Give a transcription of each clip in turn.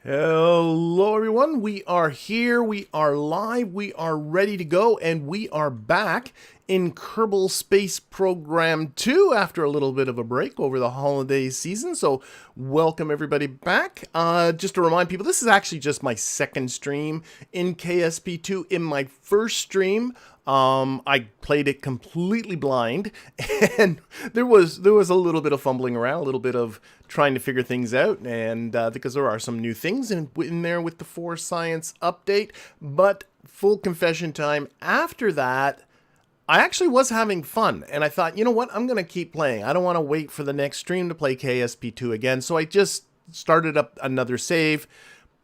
Hello everyone, we are here, we are live, we are ready to go, and we are back in Kerbal Space Program 2 after a little bit of a break over the holiday season. So welcome everybody back. Just to remind people, this is actually just my second stream in KSP2. In my first stream, I played it completely blind, and there was a little bit of fumbling around, a little bit of trying to figure things out, and because there are some new things in there with the Force Science update. But full confession time, after that, I actually was having fun, and I thought, you know what, I'm gonna keep playing. I don't want to wait for the next stream to play KSP2 again, so I just started up another save,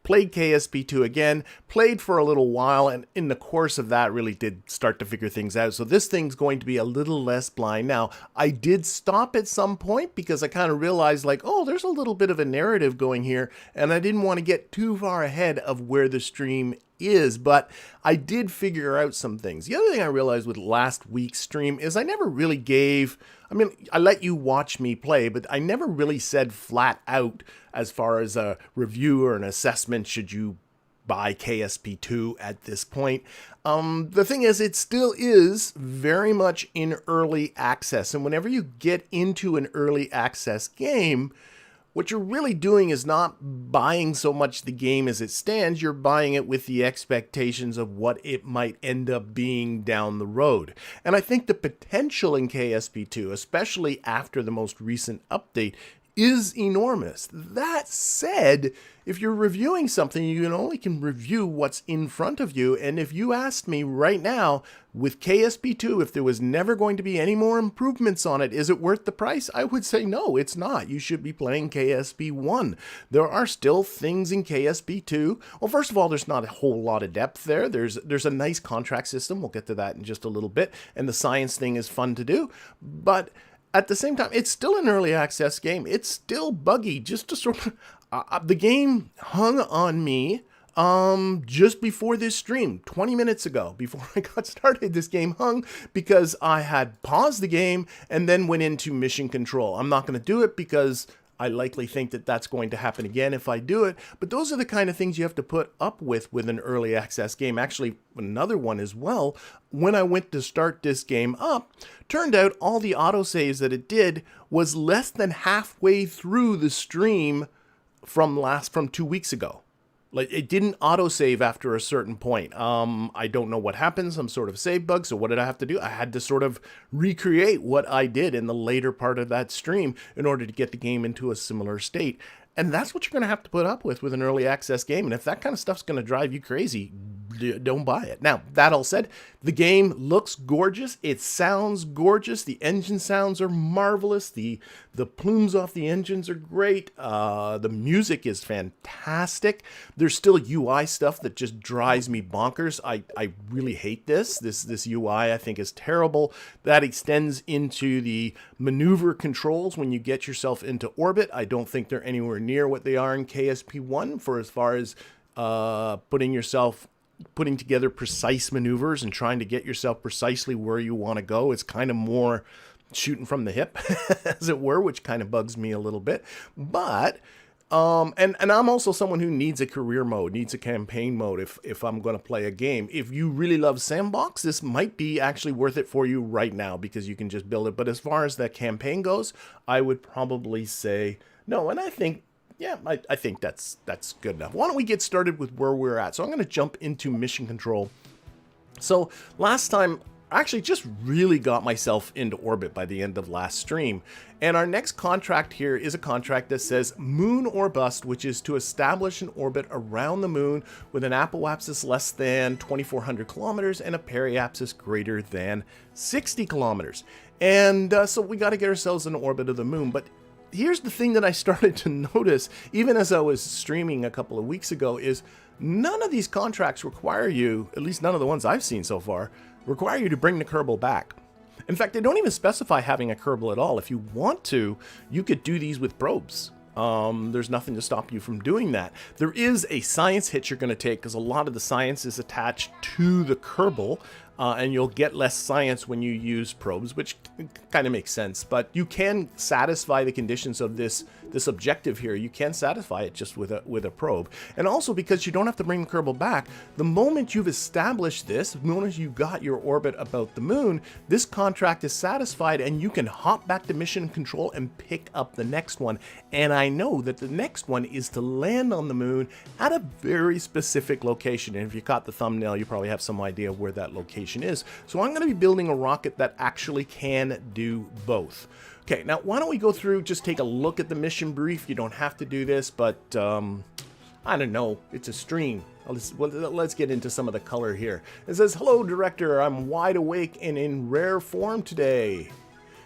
played KSP2 again, played for a little while, and in the course of that really did start to figure things out. So this thing's going to be a little less blind. Now, I did stop at some point because I kind of realized, like, oh, there's a little bit of a narrative going here, and I didn't want to get too far ahead of where the stream is, but I did figure out some things. The other thing I realized with last week's stream is I never really gave, I mean, I let you watch me play, but I never really said flat out as far as a review or an assessment, should you buy KSP2 at this point. The thing is, it still is very much in early access, and whenever you get into an early access game, what you're really doing is not buying so much the game as it stands, you're buying it with the expectations of what it might end up being down the road. And I think the potential in KSP2, especially after the most recent update, is enormous. That said, if you're reviewing something, you can review what's in front of you. And if you asked me right now, with KSP2, if there was never going to be any more improvements on it, is it worth the price? I would say no, it's not. You should be playing KSP1. There are still things in KSP2. Well, first of all, there's not a whole lot of depth there. There's a nice contract system. We'll get to that in just a little bit. And the science thing is fun to do. But at the same time, it's still an early access game. It's still buggy. Just to sort of, the game hung on me just before this stream, 20 minutes ago, before I got started. This game hung because I had paused the game and then went into mission control. I'm not going to do it because I likely think that that's going to happen again if I do it, but those are the kind of things you have to put up with an early access game. Actually, another one as well, when I went to start this game up, turned out all the autosaves that it did was less than halfway through the stream from 2 weeks ago. Like, it didn't autosave after a certain point. I don't know what happened, some sort of save bug. So what did I have to do? I had to sort of recreate what I did in the later part of that stream in order to get the game into a similar state. And that's what you're going to have to put up with an early access game. And if that kind of stuff's going to drive you crazy, don't buy it. Now, that all said, the game looks gorgeous. It sounds gorgeous. The engine sounds are marvelous. The plumes off the engines are great. The music is fantastic. There's still UI stuff that just drives me bonkers. I really hate this. This UI I think is terrible. That extends into the maneuver controls when you get yourself into orbit. I don't think they're anywhere near what they are in KSP1 for as far as putting together precise maneuvers and trying to get yourself precisely where you want to go. It's kind of more shooting from the hip, as it were, which kind of bugs me a little bit. But and I'm also someone who needs a career mode, needs a campaign mode if I'm going to play a game. If you really love Sandbox, this might be actually worth it for you right now because you can just build it. But as far as that campaign goes, I would probably say no. And I think, yeah, I think that's good enough. Why don't we get started with where we're at? So I'm going to jump into mission control. So last time, I actually just really got myself into orbit by the end of last stream. And our next contract here is a contract that says Moon or Bust, which is to establish an orbit around the moon with an apoapsis less than 2,400 kilometers and a periapsis greater than 60 kilometers. And so we got to get ourselves in orbit of the moon. But here's the thing that I started to notice, even as I was streaming a couple of weeks ago, is none of these contracts require you, at least none of the ones I've seen so far, require you to bring the Kerbal back. In fact, they don't even specify having a Kerbal at all. If you want to, you could do these with probes. There's nothing to stop you from doing that. There is a science hit you're going to take because a lot of the science is attached to the Kerbal. and you'll get less science when you use probes, which kind of makes sense. But you can satisfy the conditions of this objective here. You can satisfy it just with a probe. And also because you don't have to bring the Kerbal back, the moment you've established this, the moment you got your orbit about the moon, this contract is satisfied and you can hop back to mission control and pick up the next one. And I know that the next one is to land on the moon at a very specific location. And if you caught the thumbnail, you probably have some idea of where that location is. So I'm going to be building a rocket that actually can do both. Okay, now why don't we go through, just take a look at the mission brief. You don't have to do this, but I don't know, it's a stream. Let's get into some of the color here. It says, "Hello, Director, I'm wide awake and in rare form today.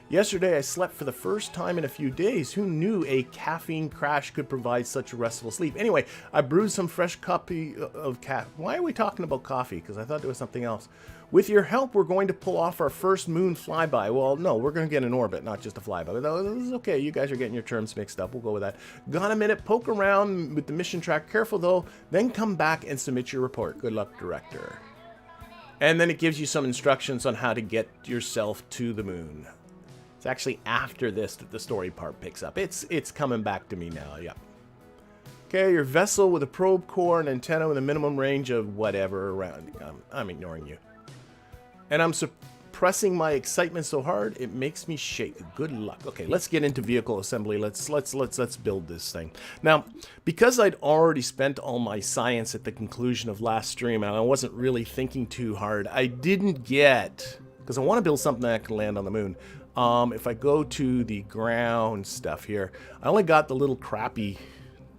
Yesterday I slept for the first time in a few days. Who knew a caffeine crash could provide such restful sleep? Anyway, I brewed some fresh coffee of Why are we talking about coffee? Because I thought there was something else. With your help, we're going to pull off our first moon flyby." Well, no, we're going to get an orbit, not just a flyby. This is okay. You guys are getting your terms mixed up. We'll go with that. "Got a minute? Poke around with the mission track. Careful, though. Then come back and submit your report. Good luck, Director." And then it gives you some instructions on how to get yourself to the moon. It's actually after this that the story part picks up. It's coming back to me now, yeah. Okay, your vessel with a probe core and antenna with a minimum range of whatever around. I'm ignoring you. And I'm suppressing my excitement so hard it makes me shake. Good luck. Okay, let's get into vehicle assembly. Let's build this thing. Now, because I'd already spent all my science at the conclusion of last stream and I wasn't really thinking too hard, I didn't get, because I want to build something that can land on the moon. If I go to the ground stuff here, I only got the little crappy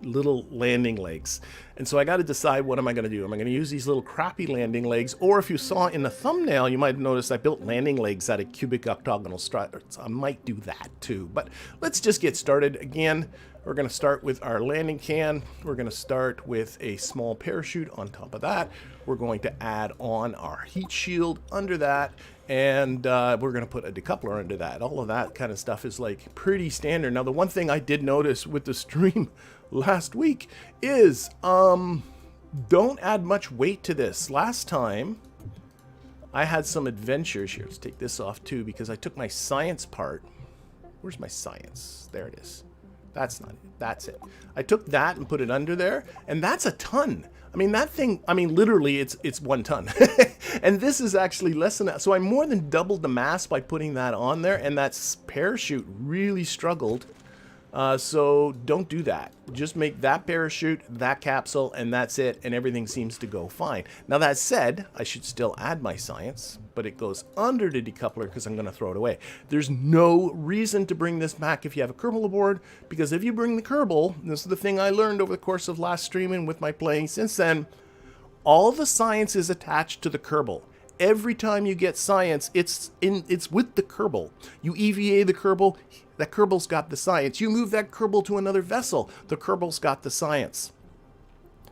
little landing legs. And so I got to decide, what am I going to do? Am I going to use these little crappy landing legs? Or if you saw in the thumbnail, you might have noticed I built landing legs out of cubic octagonal struts. I might do that too. But let's just get started. Again, we're going to start with our landing can. We're going to start with a small parachute on top of that. We're going to add on our heat shield under that. And we're going to put a decoupler under that. All of that kind of stuff is like pretty standard. Now, the one thing I did notice with the stream last week is don't add much weight to this. Last time I had some adventures here. Let's take this off too, because I took my science part. Where's my science? There it is. That's not it. That's it. I took that and put it under there, and that's a ton. I mean, that thing, I mean, literally, it's 1 ton. And this is actually less than that. So I more than doubled the mass by putting that on there, and that parachute really struggled. So don't do that. Just make that parachute, that capsule, and that's it, and everything seems to go fine. Now, that said, I should still add my science, but it goes under the decoupler because I'm going to throw it away. There's no reason to bring this back if you have a Kerbal aboard, because if you bring the Kerbal, this is the thing I learned over the course of last stream and with my playing since then, all the science is attached to the Kerbal. Every time you get science, it's with the Kerbal. You EVA the Kerbal, that Kerbal's got the science. You move that Kerbal to another vessel, the Kerbal's got the science.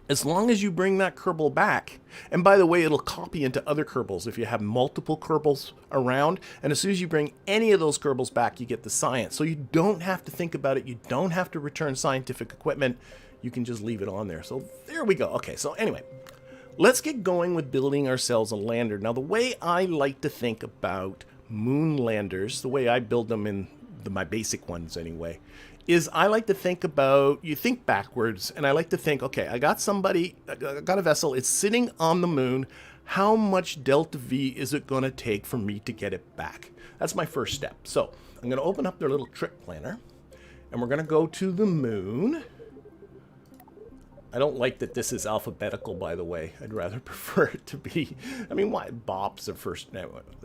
As long as you bring that Kerbal back, and by the way, it'll copy into other Kerbals if you have multiple Kerbals around, and as soon as you bring any of those Kerbals back, you get the science. So you don't have to think about it. You don't have to return scientific equipment. You can just leave it on there. So there we go. Okay, so anyway, let's get going with building ourselves a lander. Now, the way I like to think about moon landers, the way I build them in my basic ones anyway, is I like to think about, you think backwards, and I like to think, okay, I got a vessel, it's sitting on the moon, how much delta V is it going to take for me to get it back? That's my first step. So I'm going to open up their little trip planner, and we're going to go to the moon. I don't like that this is alphabetical, by the way. I'd rather prefer it to be, I mean, why? Bop's are first,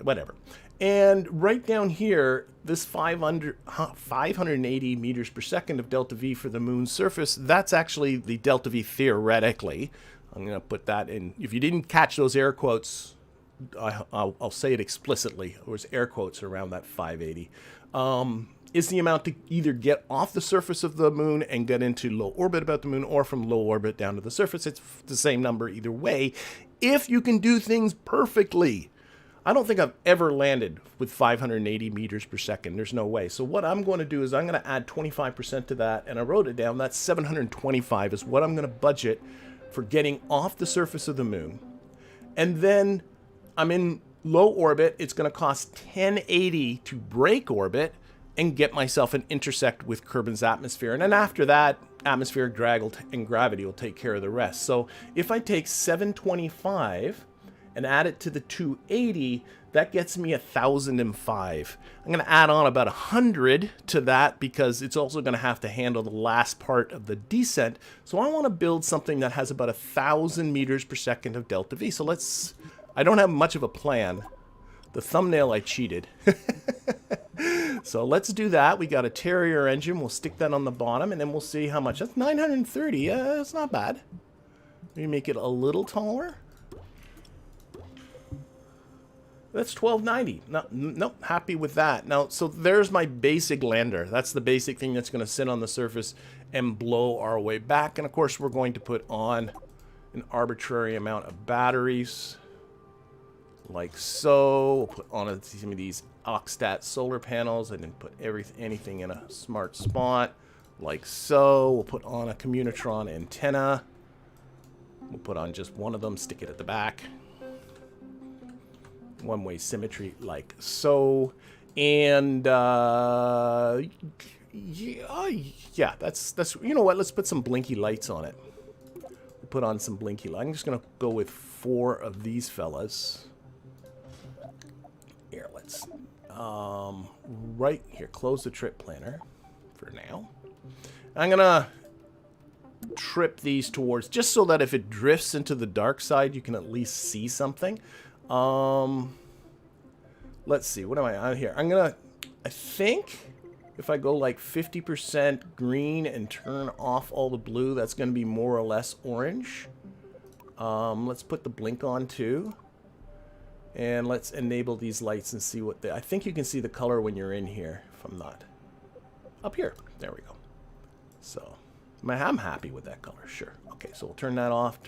whatever. And right down here, this 580 meters per second of delta V for the moon's surface, that's actually the delta V theoretically. I'm going to put that in. If you didn't catch those air quotes, I'll say it explicitly. There's air quotes around that 580. Is the amount to either get off the surface of the moon and get into low orbit about the moon, or from low orbit down to the surface. It's the same number either way, if you can do things perfectly. I don't think I've ever landed with 580 meters per second. There's no way. So what I'm going to do is I'm going to add 25% to that, and I wrote it down. That's 725 is what I'm going to budget for getting off the surface of the moon. And then I'm in low orbit. It's going to cost 1080 to break orbit and get myself an intersect with Kerbin's atmosphere. And then after that, atmospheric drag and gravity will take care of the rest. So if I take 725 and add it to the 280, that gets me 1005. I'm going to add on about 100 to that because it's also going to have to handle the last part of the descent. So I want to build something that has about 1,000 meters per second of delta V. So I don't have much of a plan. The thumbnail, I cheated. So let's do that. We got a Terrier engine. We'll stick that on the bottom and then we'll see how much. That's 930. It's not bad. Maybe make it a little taller. That's 1290. Nope, happy with that. Now, so there's my basic lander. That's the basic thing that's going to sit on the surface and blow our way back. And of course, we're going to put on an arbitrary amount of batteries, like so. We'll put on some of these Oxstat solar panels. I didn't put anything in a smart spot, like so. We'll put on a Communitron antenna. We'll put on just one of them, stick it at the back. One-way symmetry like so. And yeah, that's you know what, let's put some blinky lights on it. We'll put on some blinky lights. I'm just gonna go with 4 of these fellas here. Let's right here, close the trip planner for now. I'm gonna trip these towards, just so that if it drifts into the dark side you can at least see something. Let's see, what am I on here? I think if I go like 50% green and turn off all the blue, that's going to be more or less orange. Let's put the blink on too. And let's enable these lights and see what I think you can see the color when you're in here, if I'm not. Up here, there we go. So, I'm happy with that color, sure. Okay, so we'll turn that off,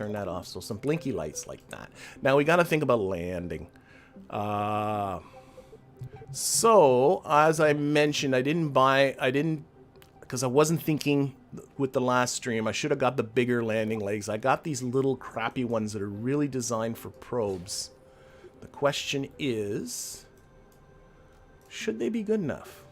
so some blinky lights like that. Now we got to think about landing. So, as I mentioned, because I wasn't thinking with the last stream, I should have got the bigger landing legs. I got these little crappy ones that are really designed for probes. The question is, should they be good enough?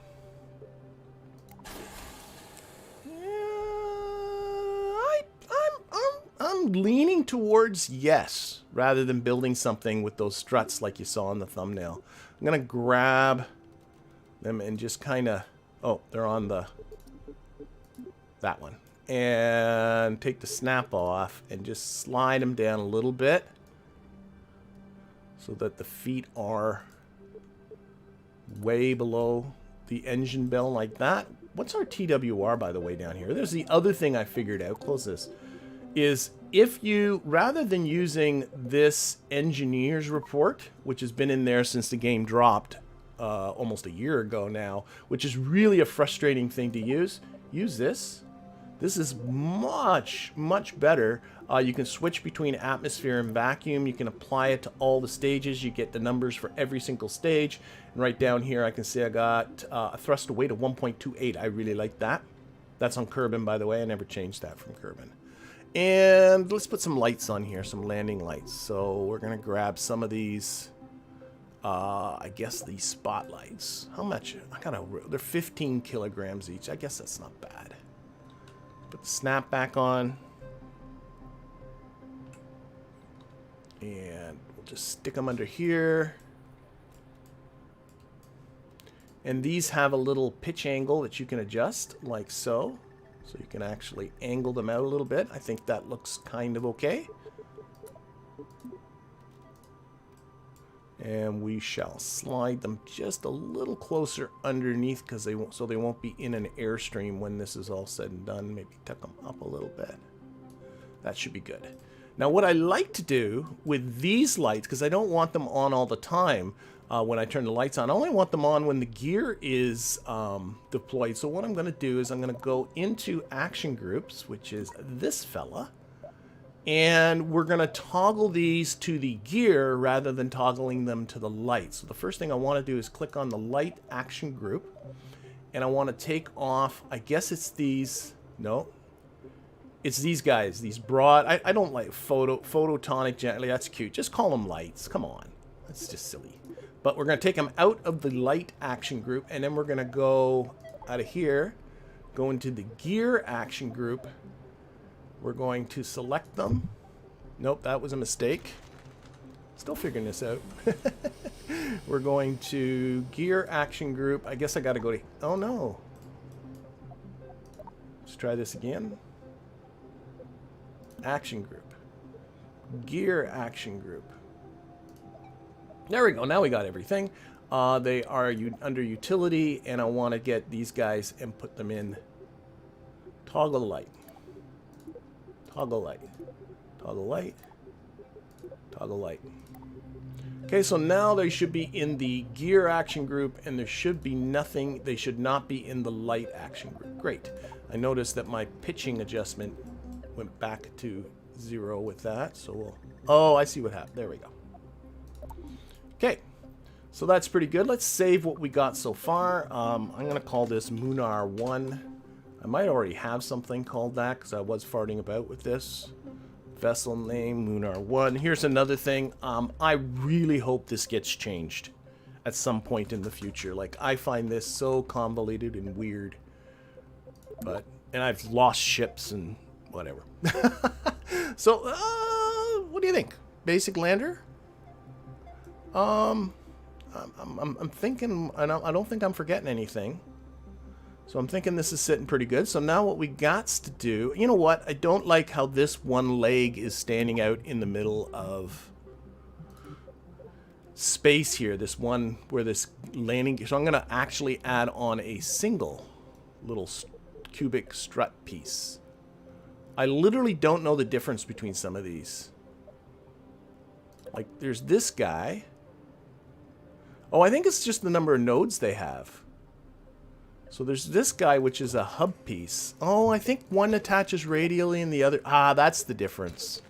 I'm leaning towards yes, rather than building something with those struts like you saw in the thumbnail. I'm going to grab them and just kind of, oh, they're on that one. And take the snap off and just slide them down a little bit so that the feet are way below the engine bell like that. What's our TWR, by the way, down here? There's the other thing I figured out. Close this. Is if you, rather than using this engineer's report, which has been in there since the game dropped almost a year ago now, which is really a frustrating thing to use this. This is much, much better. You can switch between atmosphere and vacuum. You can apply it to all the stages. You get the numbers for every single stage. And right down here, I can see I got a thrust to weight of 1.28. I really like that. That's on Kerbin, by the way. I never changed that from Kerbin. And let's put some lights on here, some landing lights. So we're going to grab some of these, I guess these spotlights. How much? They're 15 kilograms each. I guess that's not bad. Put the snap back on. And we'll just stick them under here. And these have a little pitch angle that you can adjust, like so. So you can actually angle them out a little bit. I think that looks kind of okay. And we shall slide them just a little closer underneath because they won't be in an airstream when this is all said and done. Maybe tuck them up a little bit. That should be good. Now what I like to do with these lights, because I don't want them on all the time, when I turn the lights on. I only want them on when the gear is deployed. So what I'm going to do is I'm going to go into action groups, which is this fella. And we're going to toggle these to the gear rather than toggling them to the light. So the first thing I want to do is click on the light action group. And I want to take off, I guess it's these, no. It's these guys, these broad, I don't like photonic gently, that's cute. Just call them lights, come on. That's just silly. But we're going to take them out of the light action group, and then we're going to go out of here, go into the gear action group. We're going to select them. Nope, that was a mistake. Still figuring this out. We're going to gear action group. I guess I got to go to... Oh, no. Let's try this again. Action group. Gear action group. There we go. Now we got everything. They are under utility, and I want to get these guys and put them in toggle light. Toggle light. Toggle light. Toggle light. Okay, so now they should be in the gear action group, and there should be nothing. They should not be in the light action group. Great. I noticed that my pitching adjustment went back to 0 with that. So we'll... Oh, I see what happened. There we go. Okay, so that's pretty good. Let's save what we got so far. I'm going to call this Munar 1. I might already have something called that because I was farting about with this. Vessel name, Munar 1. Here's another thing. I really hope this gets changed at some point in the future. Like, I find this so convoluted and weird. And I've lost ships and whatever. So, what do you think? Basic lander? I'm thinking, I don't think I'm forgetting anything. So I'm thinking this is sitting pretty good. So now what we got to do, you know what? I don't like how this one leg is standing out in the middle of space here. This one where this landing, so I'm going to actually add on a single little cubic strut piece. I literally don't know the difference between some of these. Like there's this guy. Oh, I think it's just the number of nodes they have. So there's this guy, which is a hub piece. Oh, I think one attaches radially and the other... Ah, that's the difference.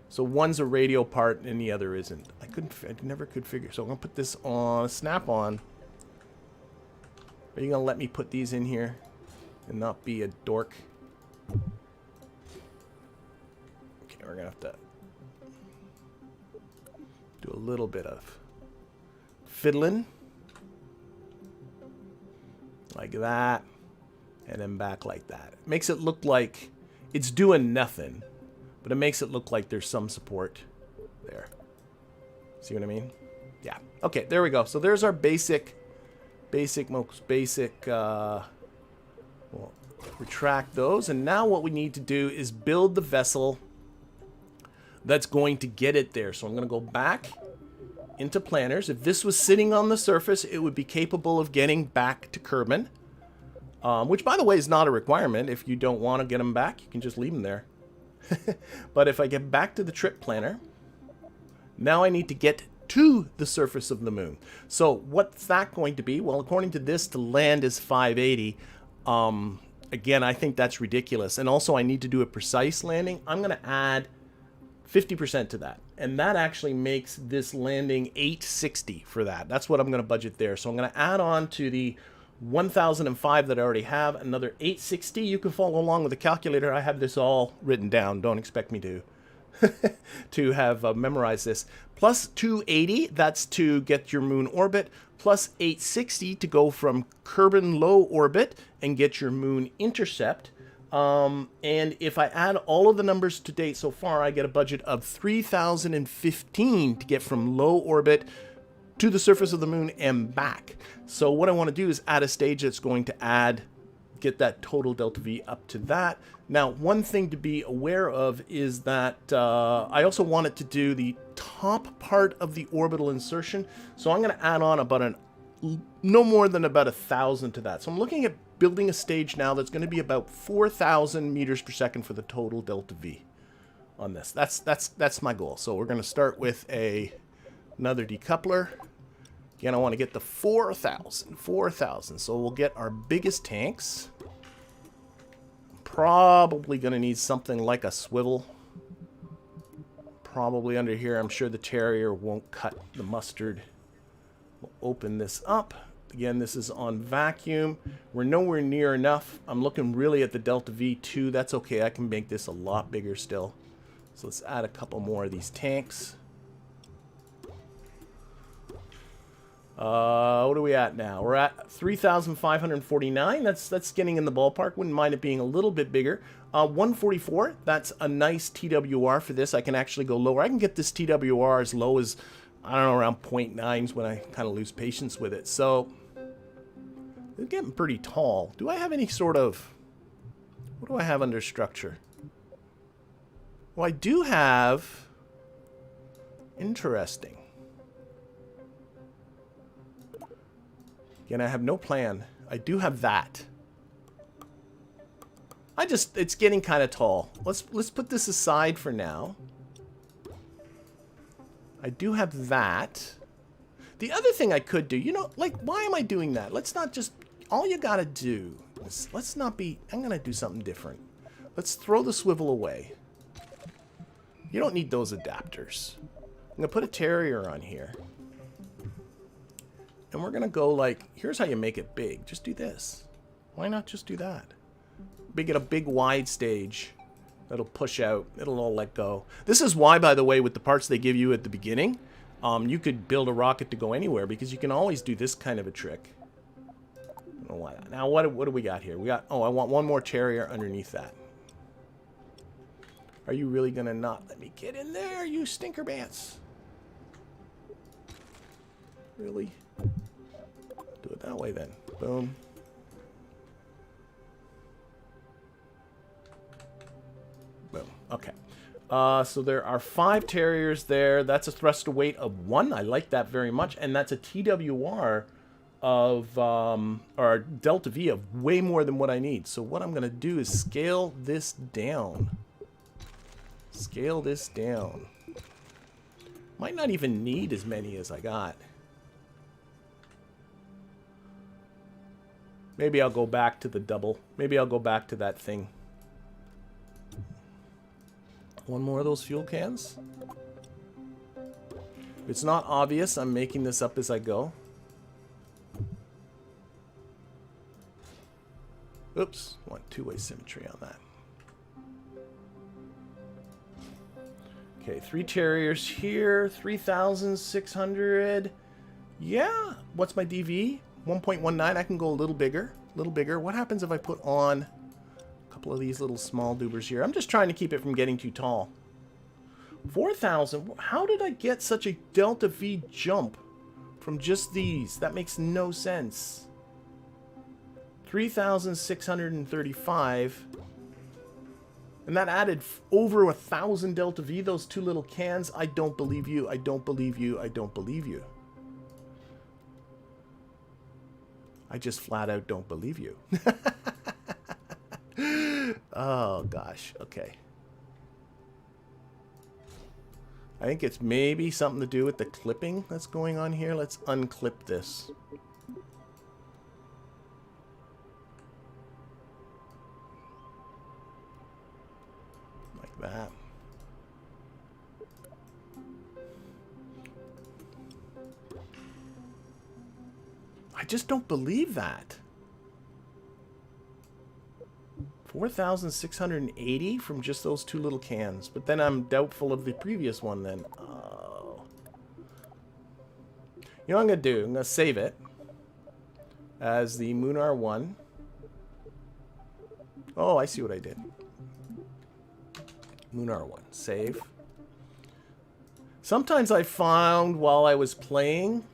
So one's a radial part and the other isn't. I never could figure. So I'm going to put this on snap-on. Are you going to let me put these in here and not be a dork? Okay, we're going to have to do a little bit of fiddling. Like that. And then back like that. It makes it look like it's doing nothing. But it makes it look like there's some support there. See what I mean? Yeah. Okay, there we go. So there's our most basic, we'll retract those. And now what we need to do is build the vessel that's going to get it there. So I'm going to go back into planners. If this was sitting on the surface, it would be capable of getting back to Kerbal. Which, by the way, is not a requirement. If you don't want to get them back, you can just leave them there. But if I get back to the trip planner, now I need to get to the surface of the moon. So what's that going to be? Well, according to this, to land is 580. Again, I think that's ridiculous. And also, I need to do a precise landing. I'm going to add 50% to that. And that actually makes this landing 860 for that. That's what I'm going to budget there. So I'm going to add on to the 1005 that I already have, another 860. You can follow along with the calculator. I have this all written down. Don't expect me to to have memorized this. Plus 280, that's to get your moon orbit. Plus 860 to go from Kerbal low orbit and get your moon intercept. And if I add all of the numbers to date so far, I get a budget of 3,015 to get from low orbit to the surface of the moon and back. So what I want to do is add a stage that's going to get that total delta V up to that. Now, one thing to be aware of is that I also want it to do the top part of the orbital insertion. So I'm going to add on about no more than about 1,000 to that. So I'm looking at building a stage now that's going to be about 4,000 meters per second for the total delta V on this. That's my goal. So we're going to start with another decoupler. Again, I want to get the 4,000. So we'll get our biggest tanks. Probably going to need something like a swivel. Probably under here. I'm sure the Terrier won't cut the mustard. We'll open this up. Again, this is on vacuum. We're nowhere near enough. I'm looking really at the Delta V2. That's okay. I can make this a lot bigger still. So let's add a couple more of these tanks. What are we at now? We're at 3,549. That's getting in the ballpark. Wouldn't mind it being a little bit bigger. 144. That's a nice TWR for this. I can actually go lower. I can get this TWR as low as, I don't know, around 0.9s when I kind of lose patience with it. So it's getting pretty tall. Do I have any sort of... What do I have under structure? Well, I do have... Interesting. Again, I have no plan. I do have that. It's getting kind of tall. Let's put this aside for now. I do have that. The other thing I could do, you know, like, why am I doing that? Let's not just, all you gotta do is, let's not be, I'm gonna do something different. Let's throw the swivel away. You don't need those adapters. I'm gonna put a Terrier on here. And we're gonna go like, here's how you make it big. Just do this. Why not just do that? Get a big wide stage. That'll push out. It'll all let go. This is why, by the way, with the parts they give you at the beginning, you could build a rocket to go anywhere because you can always do this kind of a trick. Now, what do we got here? We got, oh, I want one more Terrier underneath that. Are you really gonna not let me get in there, you stinker bants? Really? Do it that way then. Boom. Boom. Okay. So there are 5 Terriers there. That's a thrust to weight of 1. I like that very much. And that's a TWR of, or Delta V of way more than what I need. So what I'm going to do is scale this down. Scale this down. Might not even need as many as I got. Maybe I'll go back to the double. Maybe I'll go back to that thing. One more of those fuel cans. If it's not obvious, I'm making this up as I go. Oops, want two-way symmetry on that. Okay, 3 Terriers here, 3,600. Yeah, what's my DV? 1.19. I can go a little bigger, What happens if I put on a couple of these little small doobers here? I'm just trying to keep it from getting too tall. 4,000. How did I get such a Delta V jump from just these? That makes no sense. 3,635. And that added over 1,000 Delta V, those 2 little cans. I don't believe you. I don't believe you. I don't believe you. I just flat out don't believe you. Oh, gosh. Okay. I think it's maybe something to do with the clipping that's going on here. Let's unclip this. Like that. I just don't believe that. 4,680 from just those 2 little cans. But then I'm doubtful of the previous one then. Oh. You know what I'm going to do? I'm going to save it as the Munar one. Oh, I see what I did. Munar one. Save. Sometimes I found while I was playing...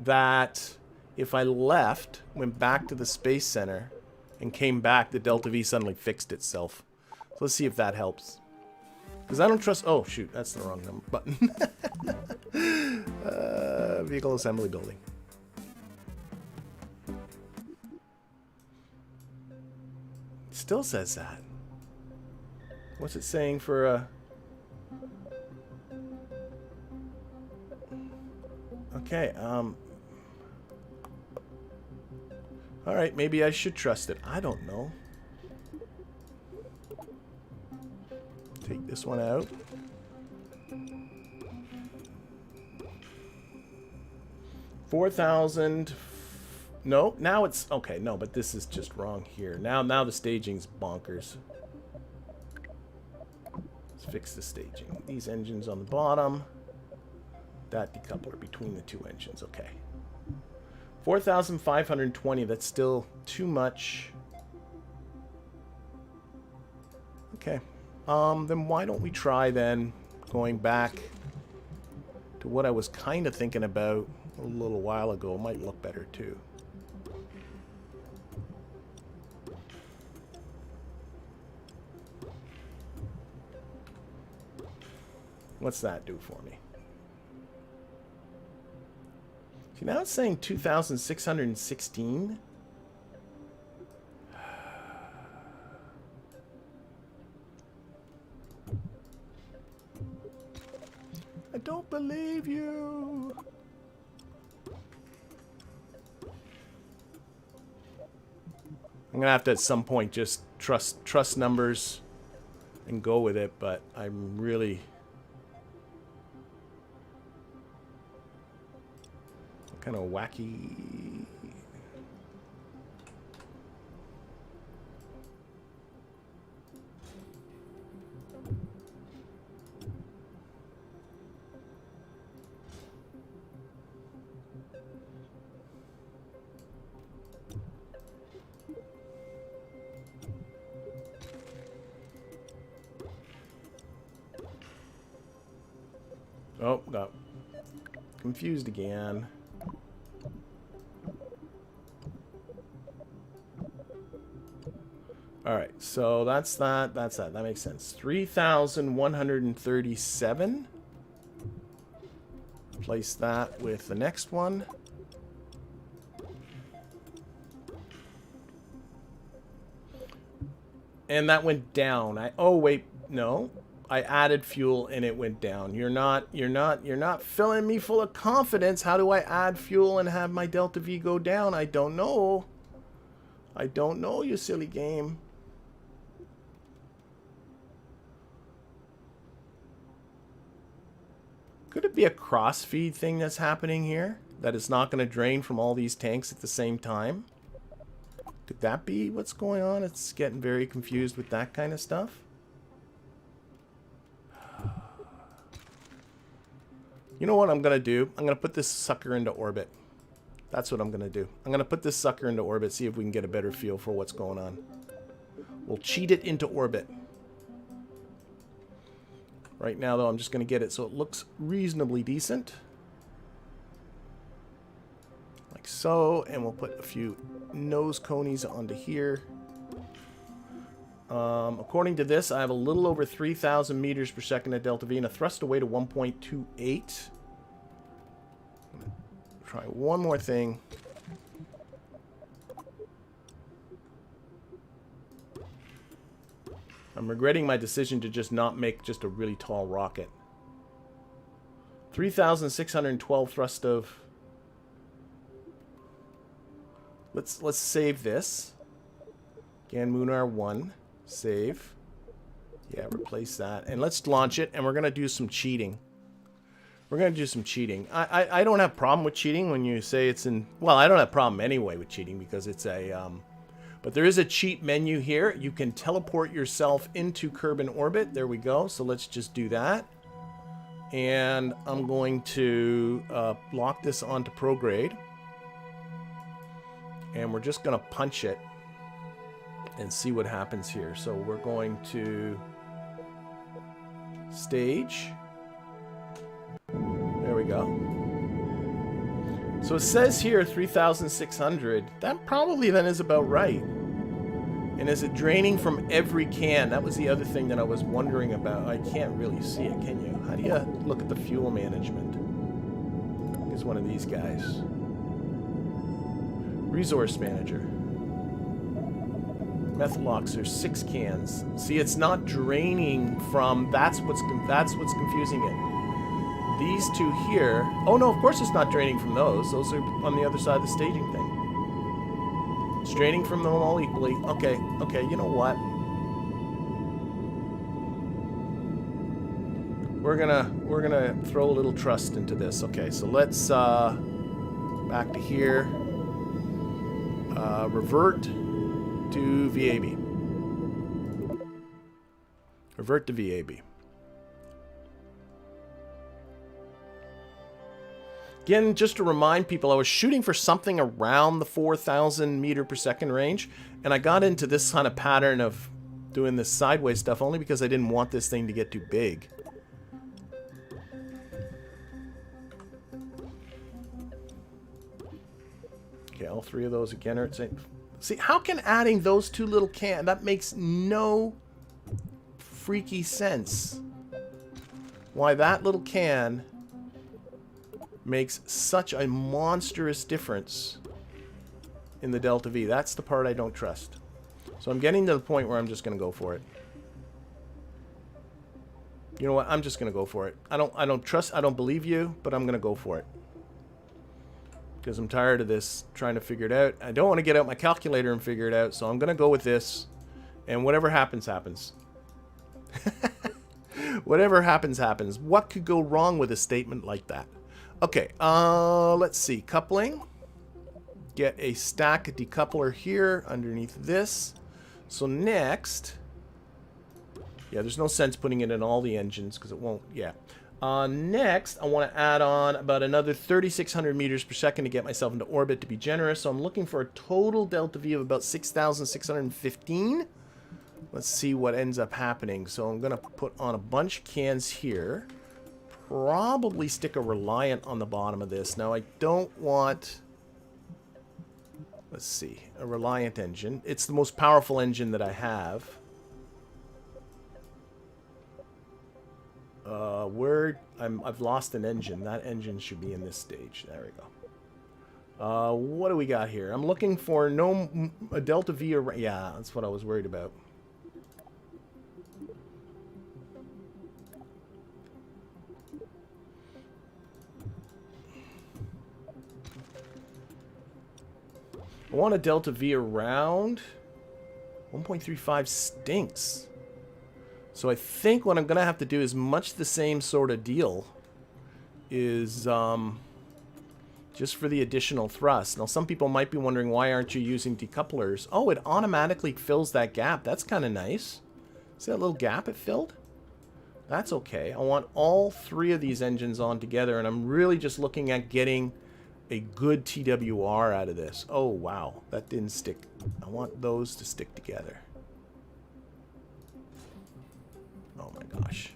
that if I left, went back to the Space Center, and came back, the Delta V suddenly fixed itself. So let's see if that helps. Because I don't trust... Oh, shoot. That's the wrong number button. Vehicle assembly building. It still says that. What's it saying for... Okay, alright, maybe I should trust it. I don't know. Take this one out. $4,000. No, now it's... Okay, no, but this is just wrong here. Now the staging's bonkers. It's fix the staging. These engines on the bottom. That decoupler between the two engines. Okay. 4,520. That's still too much. Okay. Then why don't we try then going back to what I was kind of thinking about a little while ago. It might look better too. What's that do for me? See, now it's saying 2,616. I don't believe you. I'm gonna have to at some point just trust numbers and go with it, but I'm really kind of wacky. Oh, got confused again. All right, so that's that. That's that. That makes sense. 3,137. Replace that with the next one. And that went down. Oh wait, no. I added fuel and it went down. You're not filling me full of confidence. How do I add fuel and have my delta V go down? I don't know. I don't know, you silly game. Could it be a cross-feed thing that's happening here? That it's not going to drain from all these tanks at the same time? Could that be what's going on? It's getting very confused with that kind of stuff. You know what I'm going to do? I'm going to put this sucker into orbit. That's what I'm going to do. I'm going to put this sucker into orbit, see if we can get a better feel for what's going on. We'll cheat it into orbit. Right now, though, I'm just going to get it so it looks reasonably decent. Like so. And we'll put a few nose conies onto here. According to this, I have a little over 3,000 meters per second at delta V and a thrust away to 1.28. Try one more thing. I'm regretting my decision to just not make just a really tall rocket. 3,612 thrust of... Let's save this. Again, Munar 1. Save. Yeah, replace that. And let's launch it, and we're going to do some cheating. We're going to do some cheating. I don't have a problem with cheating when you say it's in... Well, I don't have a problem anyway with cheating because it's a... But there is a cheat menu here. You can teleport yourself into Kerbal orbit. There we go. So let's just do that. And I'm going to lock this onto prograde. And we're just going to punch it and see what happens here. So we're going to stage. There we go. So it says here 3,600. That probably then is about right. And is it draining from every can? That was the other thing that I was wondering about. I can't really see it, can you? How do you look at the fuel management? It's one of these guys. Resource manager. Methylox, there's 6 cans. See, it's not draining from... That's what's confusing it. These two here... Oh, no, of course it's not draining from those. Those are on the other side of the staging thing. It's draining from them all equally. Okay, okay, you know what? We're gonna throw a little trust into this. Okay, so let's back to here. Revert to VAB. Revert to VAB. Again, just to remind people, I was shooting for something around the 4,000 meter per second range, and I got into this kind of pattern of doing this sideways stuff only because I didn't want this thing to get too big. Okay, all three of those again are at same. See, how can adding those two little that makes no freaky sense. Why that little can makes such a monstrous difference in the delta V. That's the part I don't trust. So I'm getting to the point where I'm just going to go for it. You know what? I'm just going to go for it. I don't believe you, but I'm going to go for it. Because I'm tired of this trying to figure it out. I don't want to get out my calculator and figure it out, so I'm going to go with this. And whatever happens, happens. Whatever happens, happens. What could go wrong with a statement like that? Okay, let's see. Coupling. Get a stack decoupler here underneath this. So next... Yeah, there's no sense putting it in all the engines because it won't... Yeah. Next, I want to add on about another 3,600 meters per second to get myself into orbit to be generous. So I'm looking for a total delta V of about 6,615. Let's see what ends up happening. So I'm going to put on a bunch of cans here. Probably stick a Reliant on the bottom of this. Now, I don't want... Let's see. A Reliant engine. It's the most powerful engine that I have. I've lost an engine. That engine should be in this stage. There we go. What do we got here? I'm looking for a delta V. Yeah, that's what I was worried about. I want a delta V around 1.35 stinks. So I think what I'm going to have to do is much the same sort of deal. Is just for the additional thrust. Now some people might be wondering, why aren't you using decouplers? Oh, it automatically fills that gap. That's kind of nice. See that little gap it filled? That's okay. I want all three of these engines on together, and I'm really just looking at getting a good TWR out of this. Oh, wow. That didn't stick. I want those to stick together. Oh my gosh.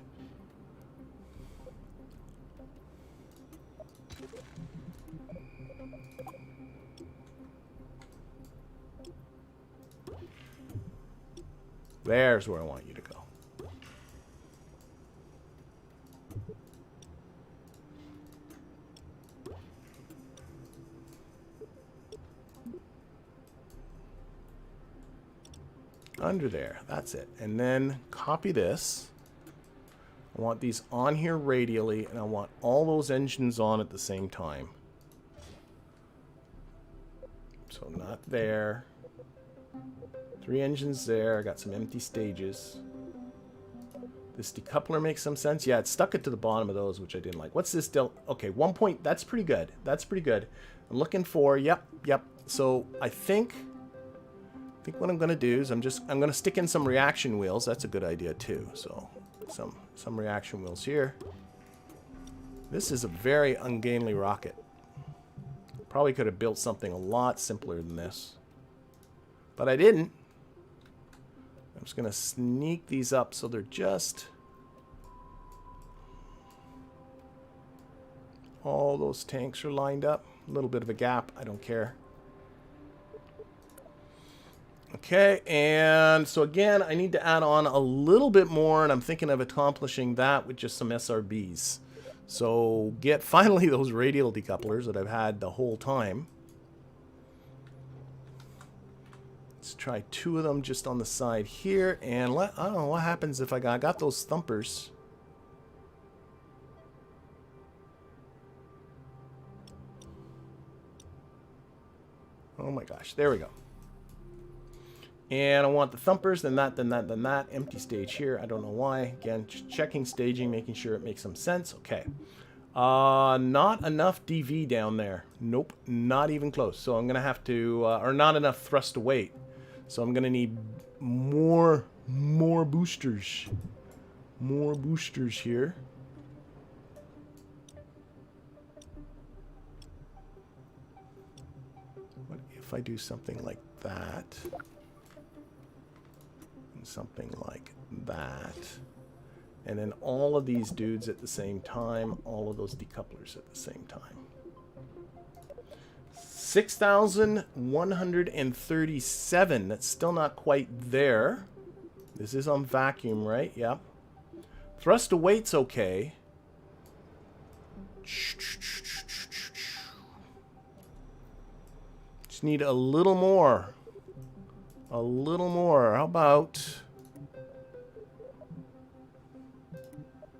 There's where I want you to go. Under there. That's it. And then copy this. I want these on here radially, and I want all those engines on at the same time. So not there. 3 engines there. I got some empty stages. This decoupler makes some sense. Yeah, it stuck it to the bottom of those, which I didn't like. What's this okay, 1 point. That's pretty good. That's pretty good. I'm looking for, yep. So I think what I'm going to do is I'm going to stick in some reaction wheels. That's a good idea too. So some reaction wheels here. This is a very ungainly rocket. Probably could have built something a lot simpler than this. But I didn't. I'm just going to sneak these up so they're just... All those tanks are lined up. A little bit of a gap. I don't care. Okay, and so again, I need to add on a little bit more, and I'm thinking of accomplishing that with just some SRBs. So get finally those radial decouplers that I've had the whole time. Let's try 2 of them just on the side here, and I don't know what happens if I got those thumpers. Oh my gosh, there we go. And I want the thumpers, then that. Empty stage here. I don't know why. Again, just checking staging, making sure it makes some sense. Okay. Not enough DV down there. Nope, not even close. So I'm going to have to, or not enough thrust to weight. So I'm going to need more boosters. More boosters here. if I do something like that? And something like that. And then all of these dudes at the same time. All of those decouplers at the same time. 6,137. That's still not quite there. This is on vacuum, right? Yep. Thrust to weight's okay. Just need a little more. A little more. How about...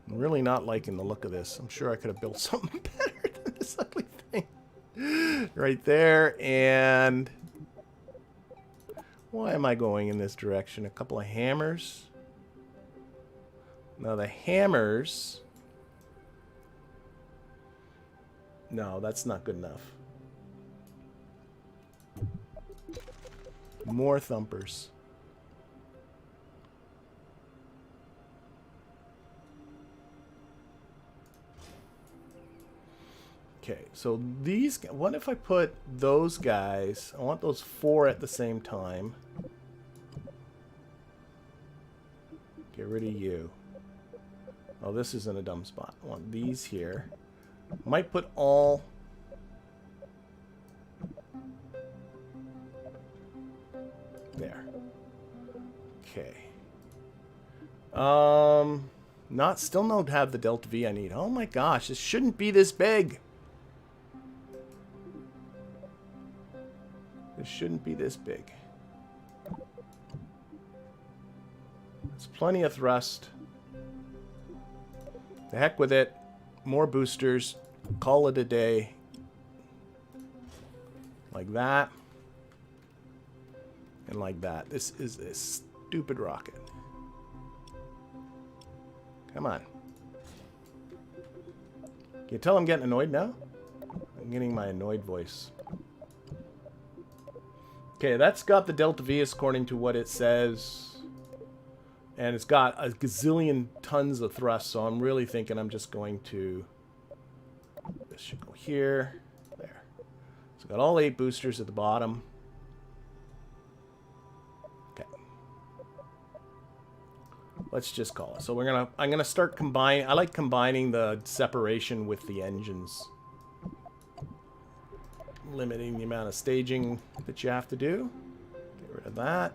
I'm really not liking the look of this. I'm sure I could have built something better than this ugly thing. Right there. And... why am I going in this direction? A couple of hammers. Now the hammers... no, that's not good enough. More thumpers. Okay, so these... what if I put those guys... I want those 4 at the same time. Get rid of you. Oh, this isn't a dumb spot. I want these here. Might put all... there. Okay. Still don't have the Delta V I need. Oh my gosh, this shouldn't be this big. This shouldn't be this big. There's plenty of thrust. The heck with it. More boosters. Call it a day. Like that. And like that. This is a stupid rocket. Come on. Can you tell I'm getting annoyed now? I'm getting my annoyed voice. Okay, that's got the Delta V according to what it says. And it's got a gazillion tons of thrust, so I'm really thinking I'm just going to... this should go here. There. So got all 8 boosters at the bottom. Okay. Let's just call it. So I'm gonna start combining... I like combining the separation with the engines. Limiting the amount of staging that you have to do. Get rid of that.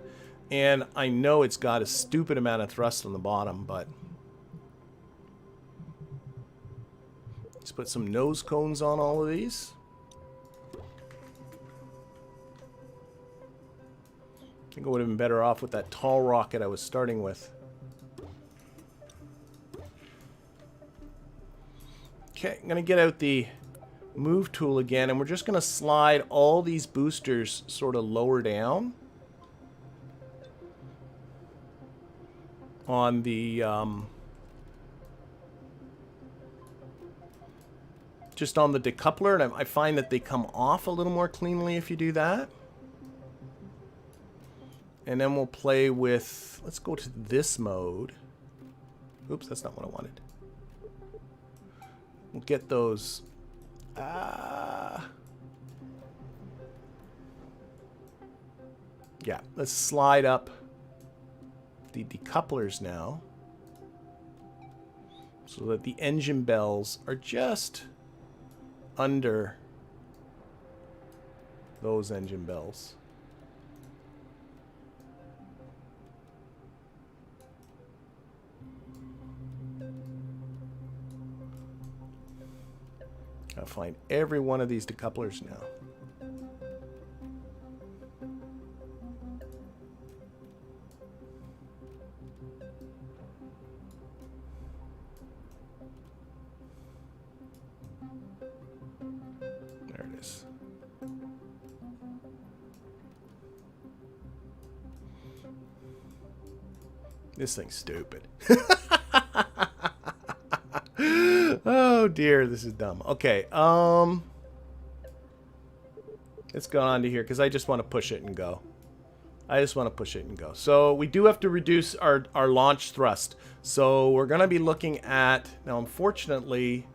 And I know it's got a stupid amount of thrust on the bottom, but... let's put some nose cones on all of these. I think I would have been better off with that tall rocket I was starting with. Okay, I'm going to get out the move tool again, and we're just going to slide all these boosters sort of lower down. On the just on the decoupler, and I find that they come off a little more cleanly if you do that. And then we'll play with, let's go to this mode. Oops, that's not what I wanted. We'll get those yeah, let's slide up the decouplers now so that the engine bells are just under those engine bells. Gotta find every one of these decouplers now. There it is. This thing's stupid. Oh dear, this is dumb. Okay, let's go on to here because I just want to push it and go. So we do have to reduce our launch thrust. So we're going to be looking at... now, unfortunately,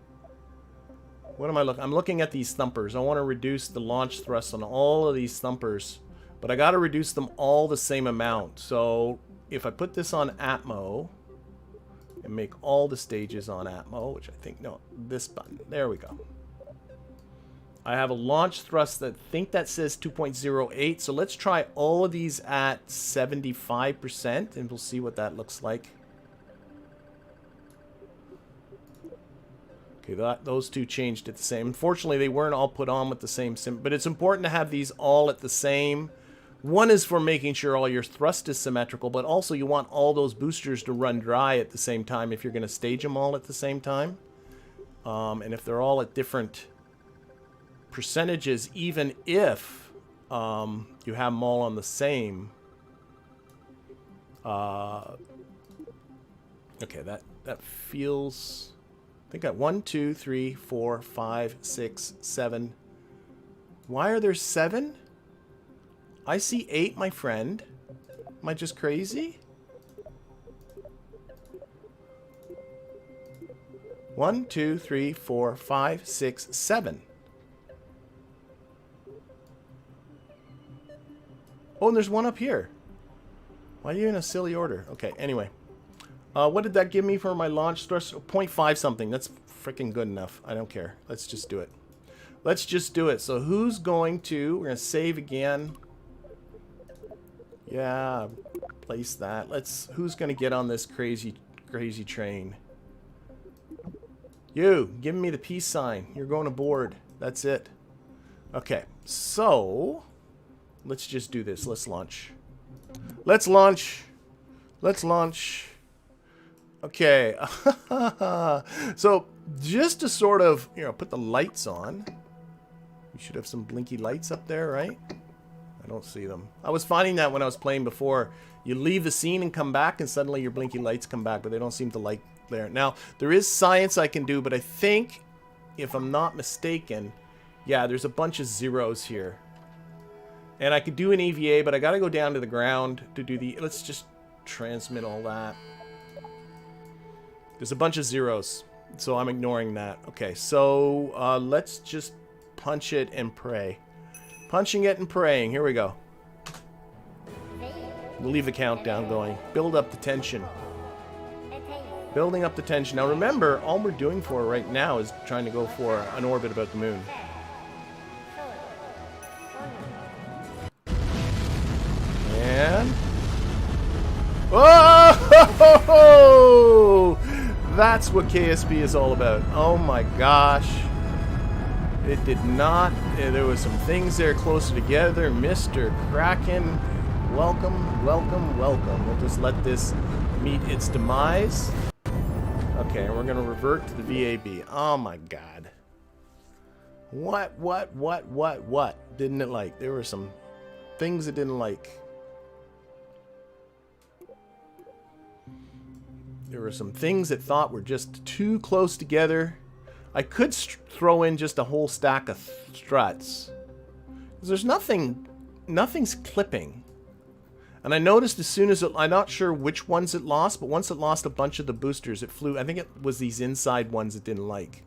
What am I looking? I'm looking at these thumpers. I want to reduce the launch thrust on all of these thumpers, but I got to reduce them all the same amount. So if I put this on Atmo and make all the stages on Atmo, which I think, no, this button. There we go. I have a launch thrust that that says 2.08. So let's try all of these at 75% and we'll see what that looks like. Okay, those two changed at the same. Unfortunately, they weren't all put on with the same sim, but it's important to have these all at the same. One is for making sure all your thrust is symmetrical, but also you want all those boosters to run dry at the same time if you're going to stage them all at the same time. And if they're all at different percentages, even if you have them all on the same. Okay, that feels... I think I got 1, 2, 3, 4, 5, 6, 7. Why are there 7? I see 8, my friend. Am I just crazy? 1, 2, 3, 4, 5, 6, 7. Oh, and there's one up here. Why are you in a silly order? Okay, anyway. What did that give me for my launch thrust? 0.5 something. That's freaking good enough. I don't care. Let's just do it. Let's just do it. So who's going to... We're going to save again. Yeah, place that. Who's going to get on this crazy train? You, give me the peace sign. You're going aboard. That's it. Okay, so... Let's just do this. Let's launch. Let's launch. Let's launch. Okay, so just to sort of, put the lights on. You should have some blinky lights up there, right? I don't see them. I was finding that when I was playing before. You leave the scene and come back and suddenly your blinky lights come back, but they don't seem to light there. Now, there is science I can do, but I think, if I'm not mistaken, yeah, there's a bunch of zeros here. And I could do an EVA, but I got to go down to the ground to do the... Let's just transmit all that. There's a bunch of zeros, so I'm ignoring that. Okay, so let's just punch it and pray. Punching it and praying. Here we go. We'll leave the countdown going. Build up the tension. Building up the tension. Now remember, all we're doing for right now is trying to go for an orbit about the moon. And... Oh! That's what KSP is all about. Oh my gosh. It did not... There was some things there closer together. Mr. Kraken, welcome, welcome, welcome. We'll just let this meet its demise. Okay, and we're going to revert to the VAB. Oh my god. What didn't it like? There were some things it didn't like. There were some things it thought were just too close together. I could throw in just a whole stack of struts. There's nothing's clipping. And I noticed as soon as I'm not sure which ones it lost, but once it lost a bunch of the boosters, it flew. I think it was these inside ones it didn't like.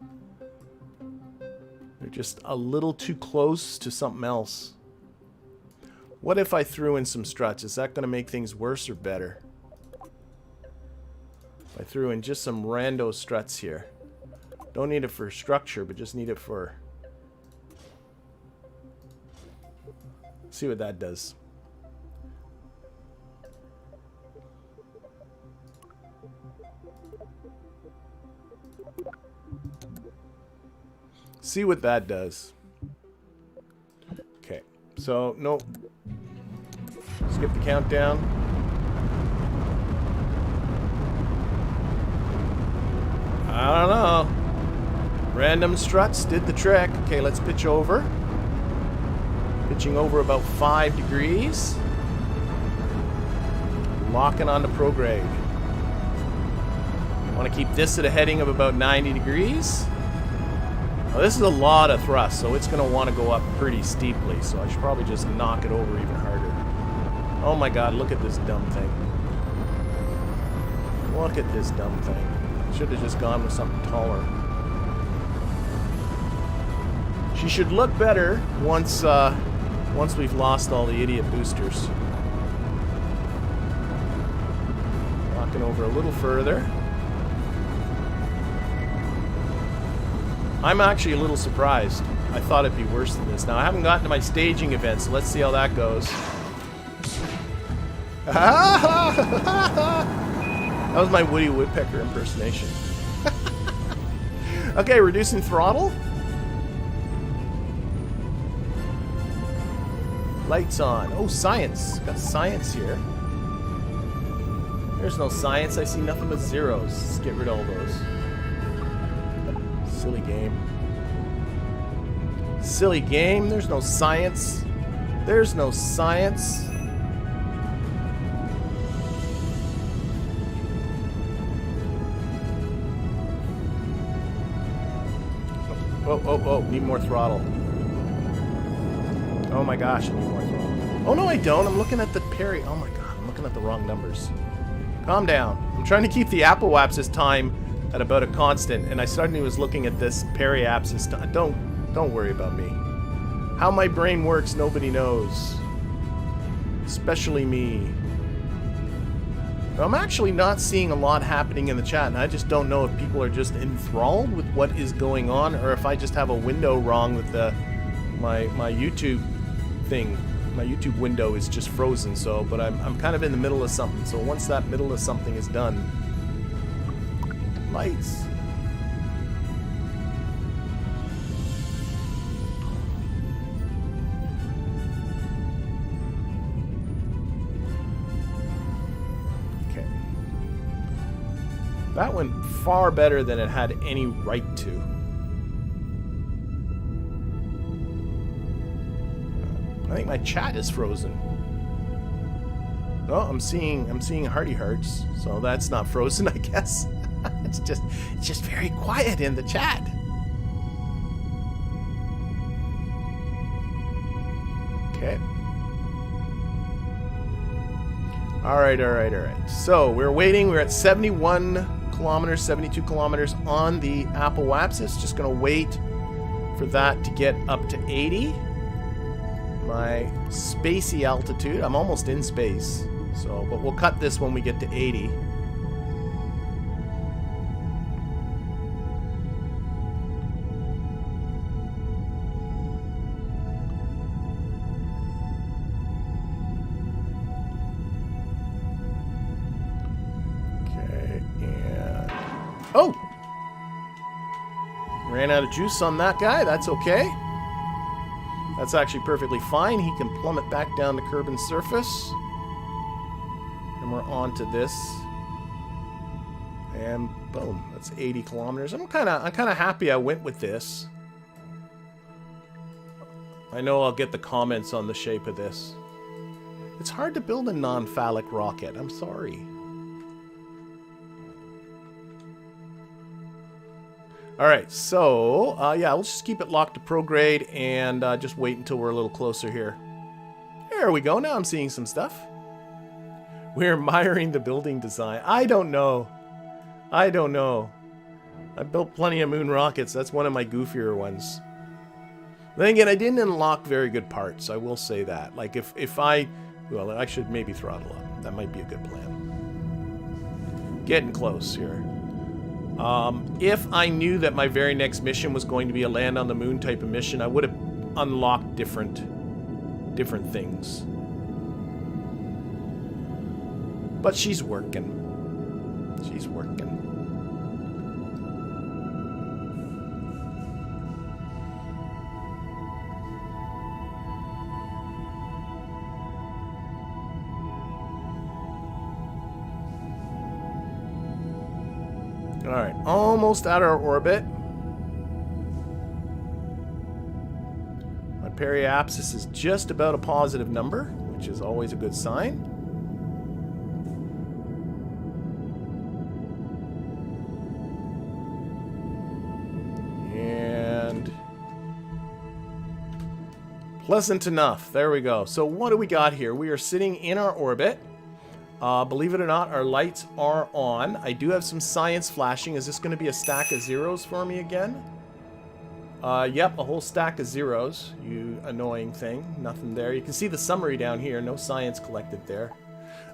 They're just a little too close to something else. What if I threw in some struts? Is that going to make things worse or better? I threw in just some rando struts here. Don't need it for structure, but just need it for... See what that does. See what that does. Okay, so, nope. Skip the countdown. I don't know. Random struts did the trick. Okay, let's pitch over. Pitching over about 5 degrees. Locking on to prograde. Want to keep this at a heading of about 90 degrees. Now, this is a lot of thrust, so it's going to want to go up pretty steeply. So I should probably just knock it over even harder. Oh my god, look at this dumb thing. Look at this dumb thing. Should have just gone with something taller. She should look better once we've lost all the idiot boosters. Walking over a little further. I'm actually a little surprised. I thought it'd be worse than this. Now, I haven't gotten to my staging event, so let's see how that goes. That was my Woody Woodpecker impersonation. Okay, reducing throttle. Lights on. Oh, science. Got science here. There's no science. I see nothing but zeros. Let's get rid of all those. Silly game. Silly game. There's no science. There's no science. Oh, oh, oh. Need more throttle. Oh my gosh, I need more throttle. Oh no, I don't. I'm looking at the parry. Oh my god, I'm looking at the wrong numbers. Calm down. I'm trying to keep the Apple Apps time at about a constant, and I suddenly was looking at this parry Apps time. Don't worry about me. How my brain works, nobody knows. Especially me. I'm actually not seeing a lot happening in the chat, and I just don't know if people are just enthralled with what is going on, or if I just have a window wrong with my YouTube thing. My YouTube window is just frozen, so, but I'm kind of in the middle of something, so once that middle of something is done... Lights. Okay. That went far better than it had any right to. I think my chat is frozen. Oh, I'm seeing hearty hearts, so that's not frozen, I guess. It's just very quiet in the chat. Okay. All right. So we're waiting. We're at 71 kilometers, 72 kilometers on the Apple Apps. Just gonna wait for that to get up to 80. My spacey altitude. I'm almost in space. So, but we'll cut this when we get to 80. Okay, and... Oh! Ran out of juice on that guy. That's okay. That's actually perfectly fine. He can plummet back down to Kerbal surface. And we're on to this. And boom, that's 80 kilometers. I'm kind of happy I went with this. I know I'll get the comments on the shape of this. It's hard to build a non-phallic rocket. I'm sorry. Alright, so, yeah, let's just keep it locked to prograde and just wait until we're a little closer here. There we go, now I'm seeing some stuff. We're admiring the building design. I don't know. I built plenty of moon rockets. That's one of my goofier ones. Then again, I didn't unlock very good parts, I will say that. Like, if I... Well, I should maybe throttle up. That might be a good plan. Getting close here. If I knew that my very next mission was going to be a land on the moon type of mission, I would have unlocked different things. But she's working. She's working. Alright, almost at our orbit. My periapsis is just about a positive number, which is always a good sign. And pleasant enough. There we go. So what do we got here? We are sitting in our orbit. Believe it or not, our lights are on. I do have some science flashing. Is this going to be a stack of zeros for me again? Yep, a whole stack of zeros, you annoying thing. Nothing there. You can see the summary down here. No science collected there.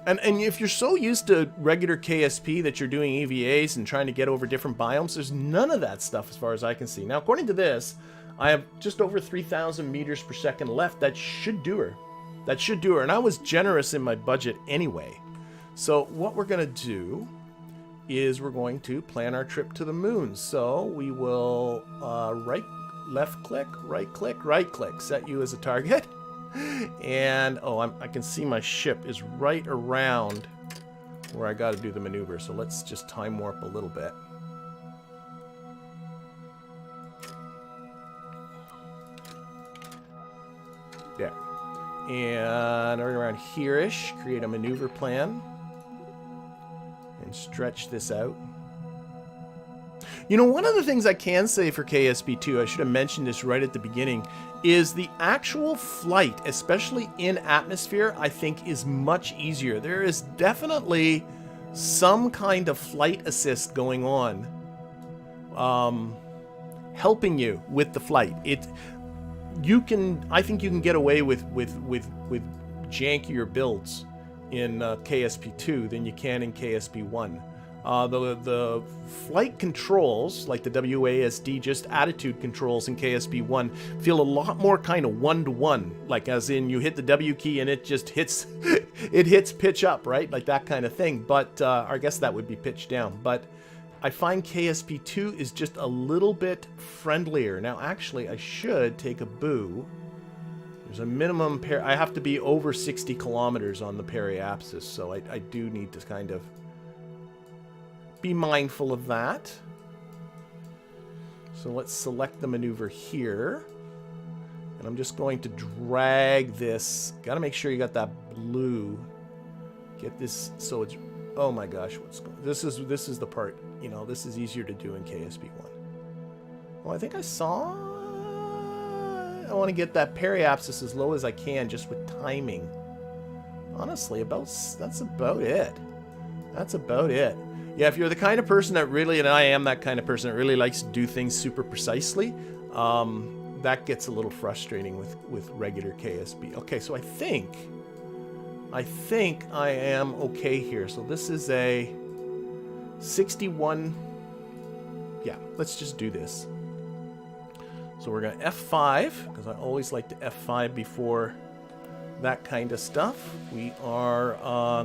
And if you're so used to regular KSP that you're doing EVAs and trying to get over different biomes, there's none of that stuff as far as I can see. Now, according to this, I have just over 3,000 meters per second left. That should do her. That should do her. And I was generous in my budget anyway. So what we're going to do is we're going to plan our trip to the moon. So we will left click, right click, set you as a target. And oh, I can see my ship is right around where I got to do the maneuver. So let's just time warp a little bit. Yeah. And right around here-ish, create a maneuver plan. And stretch this out. You know, one of the things I can say for KSP2, I should have mentioned this right at the beginning, is the actual flight, especially in atmosphere, I think is much easier. There is definitely some kind of flight assist going on, helping you with the flight. I think you can get away with jankier builds in KSP2 than you can in KSP1. The flight controls, like the WASD, just attitude controls in KSP1, feel a lot more kind of one-to-one, like as in you hit the W key and it just hits, it hits pitch up, right? Like that kind of thing. But I guess that would be pitch down. But I find KSP2 is just a little bit friendlier. Now, actually, I should take a boo. There's a minimum I have to be over 60 kilometers on the periapsis, so I do need to kind of be mindful of that. So let's select the maneuver here. And I'm just going to drag this. Got to make sure you got that blue. Get this so it's... Oh my gosh, this is the part, you know, this is easier to do in KSP1. Well, I think I want to get that periapsis as low as I can just with timing. Honestly, that's about it. That's about it. Yeah, if you're the kind of person that really, and I am that kind of person that really likes to do things super precisely, that gets a little frustrating with regular KSP. Okay, so I think I am okay here. So this is a 61. Yeah, let's just do this. So we're going to F5, because I always like to F5 before that kind of stuff. We are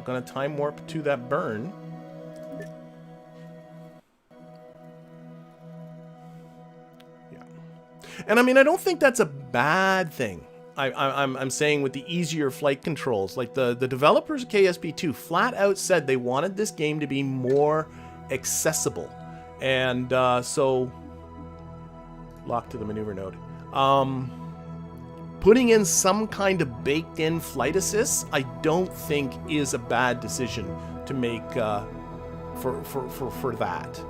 going to time warp to that burn. Yeah. And I mean, I don't think that's a bad thing. I'm saying with the easier flight controls. Like the developers of KSP2 flat out said they wanted this game to be more accessible. And so... Lock to the maneuver node. Putting in some kind of baked-in flight assist, I don't think is a bad decision to make for that.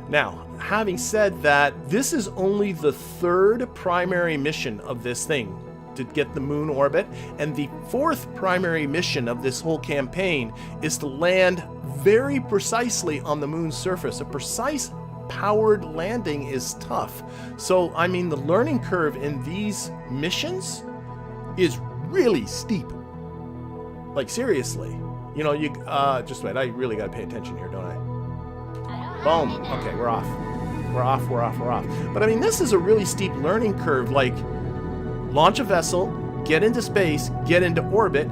Now, having said that, this is only the third primary mission of this thing to get the moon orbit, and the fourth primary mission of this whole campaign is to land very precisely on the moon's surface. A precise powered landing is tough. So, I mean, the learning curve in these missions is really steep. Like, seriously. You know, you, just wait, I really gotta pay attention here, don't I? Boom. Okay, we're off. We're off. But I mean, this is a really steep learning curve. Like, launch a vessel, get into space, get into orbit,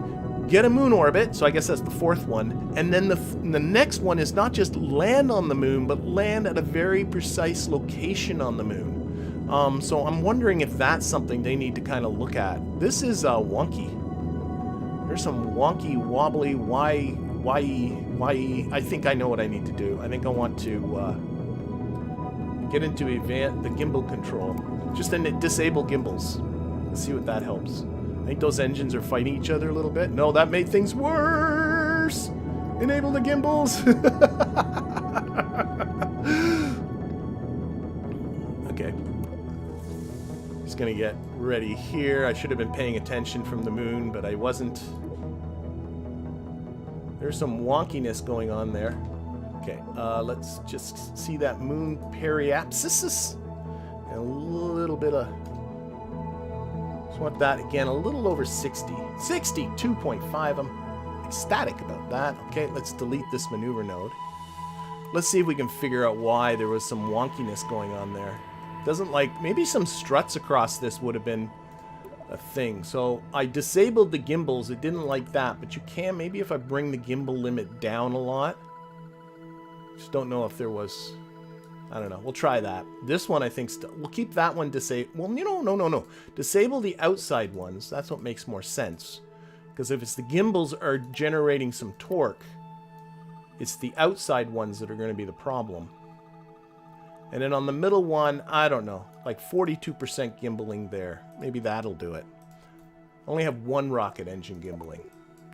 get a moon orbit, so I guess that's the fourth one, and then the next one is not just land on the moon, but land at a very precise location on the moon. So I'm wondering if that's something they need to kind of look at. This is wonky. There's some wonky, wobbly, why? I think I know what I need to do. I think I want to get into the gimbal control. Just disable gimbals. Let's see what that helps. I think those engines are fighting each other a little bit. No, that made things worse. Enable the gimbals. Okay. Just gonna get ready here. I should have been paying attention from the moon, but I wasn't. There's some wonkiness going on there. Okay, let's just see that moon periapsis. And a little bit of... Just want that, again, a little over 60. 62.5. I'm ecstatic about that. Okay, let's delete this maneuver node. Let's see if we can figure out why there was some wonkiness going on there. Doesn't like... Maybe some struts across this would have been a thing. So I disabled the gimbals. It didn't like that. But you can, maybe if I bring the gimbal limit down a lot. Just don't know if there was... I don't know. We'll try that. This one, I think, we'll keep that one disabled. Well, you know, no. Disable the outside ones. That's what makes more sense. Because if it's the gimbals are generating some torque, it's the outside ones that are going to be the problem. And then on the middle one, I don't know. Like 42% gimbaling there. Maybe that'll do it. Only have one rocket engine gimbaling.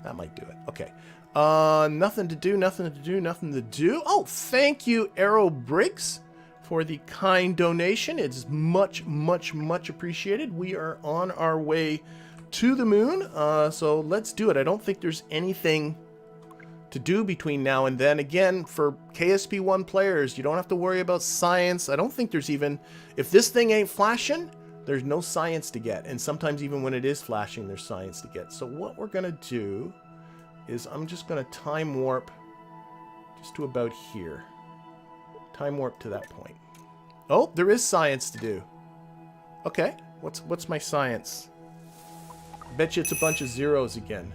That might do it. Okay. Nothing to do, nothing to do, nothing to do. Oh, thank you, Arrow Briggs, for the kind donation. It's much, much, much appreciated. We are on our way to the moon, so let's do it. I don't think there's anything to do between now and then. Again, for KSP1 players, you don't have to worry about science. I don't think there's even... If this thing ain't flashing, there's no science to get. And sometimes even when it is flashing, there's science to get. So what we're going to do is I'm just going to time warp just to about here. Time warp to that point. Oh, there is science to do. Okay, what's my science? I bet you it's a bunch of zeros again.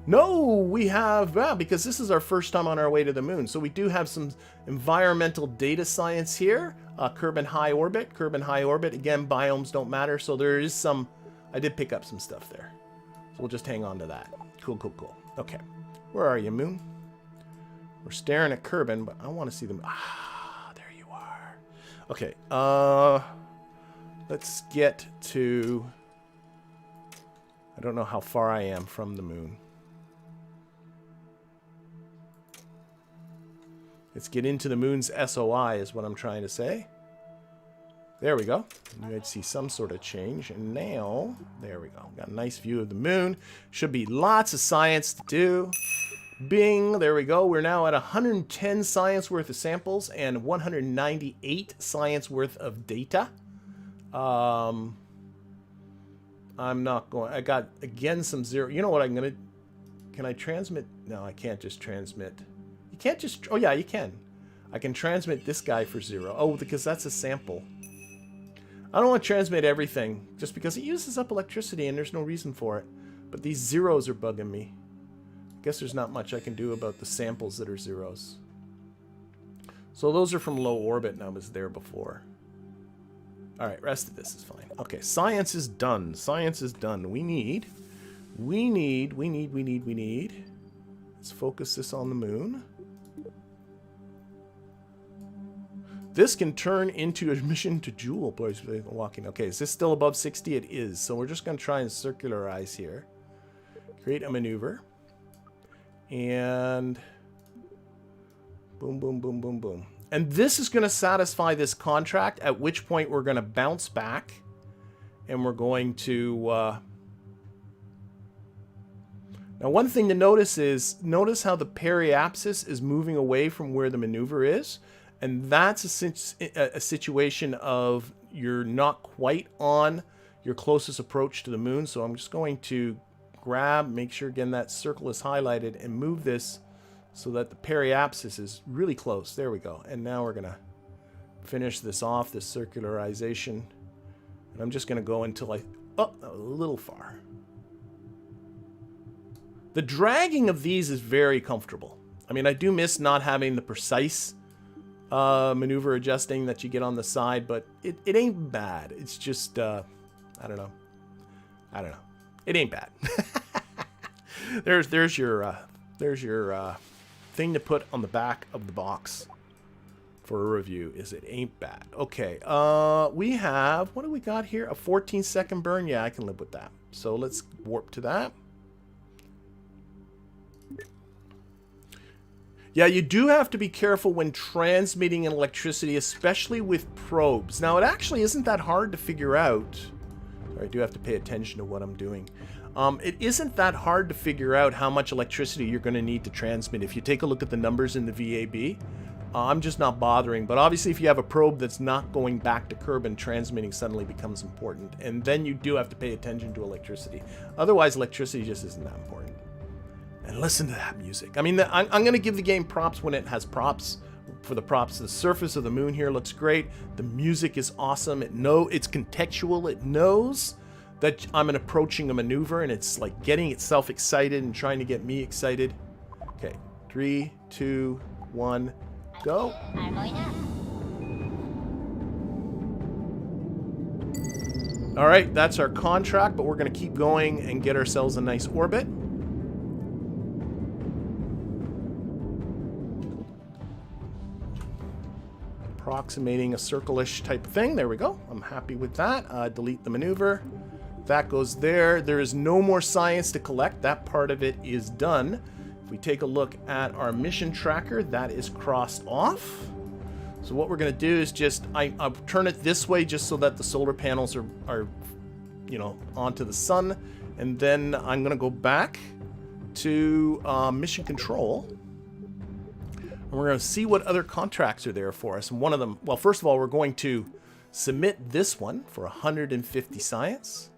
No, we have, because this is our first time on our way to the moon. So we do have some environmental data science here. Kerbal high orbit. Kerbal high orbit. Again, biomes don't matter. So there is some, I did pick up some stuff there. So we'll just hang on to that. Cool, cool, cool. Okay. Where are you, moon? We're staring at Kerbal, but I want to see them. Ah, there you are. Okay. Let's get to, I don't know how far I am from the moon. Let's get into the moon's SOI is what I'm trying to say. There we go. You might see some sort of change. And now, there we go. Got a nice view of the moon. Should be lots of science to do. Bing, there we go. We're now at 110 science worth of samples and 198 science worth of data. I'm not going... I got, again, some zero... You know what I'm going to... Can I transmit? No, I can't just transmit... You can't just... Oh, yeah, you can. I can transmit this guy for 0. Oh, because that's a sample. I don't want to transmit everything, just because it uses up electricity and there's no reason for it. But these zeros are bugging me. I guess there's not much I can do about the samples that are zeros. So those are from low orbit, and I was there before. Alright, rest of this is fine. Okay, science is done. Science is done. We need... Let's focus this on the moon. This can turn into a mission to Jewel. Boys walking. Okay, is this still above 60? It is. So we're just going to try and circularize here. Create a maneuver. And boom, boom, boom, boom, boom. And this is going to satisfy this contract, at which point we're going to bounce back. And we're going to... Now, one thing to notice is, notice how the periapsis is moving away from where the maneuver is. And that's a situation of you're not quite on your closest approach to the moon. So I'm just going to grab, make sure again that circle is highlighted, and move this so that the periapsis is really close. There we go. And now we're going to finish this off, this circularization. And I'm just going to go until I... Oh, a little far. The dragging of these is very comfortable. I mean, I do miss not having the precise... maneuver adjusting that you get on the side, but it ain't bad. It's just, I don't know. It ain't bad. there's your thing to put on the back of the box for a review, is it ain't bad. Okay, we have, what do we got here? A 14-second burn? Yeah, I can live with that. So let's warp to that. Yeah, you do have to be careful when transmitting electricity, especially with probes. Now, it actually isn't that hard to figure out. I do have to pay attention to what I'm doing. It isn't that hard to figure out how much electricity you're going to need to transmit. If you take a look at the numbers in the VAB, I'm just not bothering. But obviously, if you have a probe that's not going back to Kerbal, transmitting suddenly becomes important. And then you do have to pay attention to electricity. Otherwise, electricity just isn't that important. And listen to that music. I mean, I'm going to give the game props when it has props. For the props, the surface of the moon here looks great. The music is awesome. It's contextual. It knows that I'm approaching a maneuver, and it's like getting itself excited and trying to get me excited. Okay, 3, 2, 1, go. All right, that's our contract, but we're going to keep going and get ourselves a nice orbit. Approximating a circle-ish type of thing. There we go. I'm happy with that. Delete the maneuver. That goes there. There is no more science to collect. That part of it is done. If we take a look at our mission tracker, that is crossed off. So what we're going to do is just, I'll turn it this way just so that the solar panels are onto the sun. And then I'm going to go back to mission control. And we're going to see what other contracts are there for us. And one of them, well, first of all, we're going to submit this one for 150 science.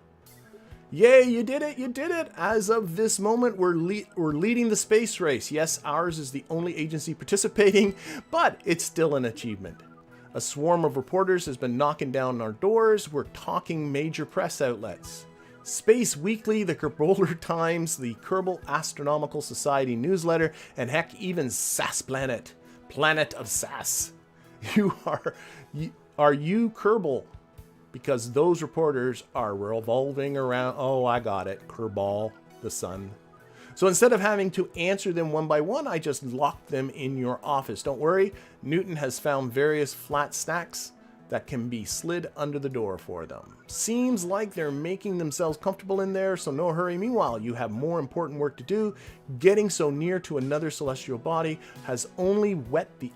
Yay, you did it, you did it. As of this moment, we're leading the space race. Yes, ours is the only agency participating, but it's still an achievement. A swarm of reporters has been knocking down our doors. We're talking major press outlets. Space Weekly, the Kerbaler Times, the Kerbal Astronomical Society newsletter, and heck, even SAS Planet, Planet of SAS. Are you Kerbal? Because those reporters are revolving around, oh, I got it, Kerbal, the sun. So instead of having to answer them one by one, I just locked them in your office. Don't worry, Newton has found various flat stacks that can be slid under the door for them. Seems like they're making themselves comfortable in there, so no hurry. Meanwhile, you have more important work to do. Getting so near to another celestial body has only whet the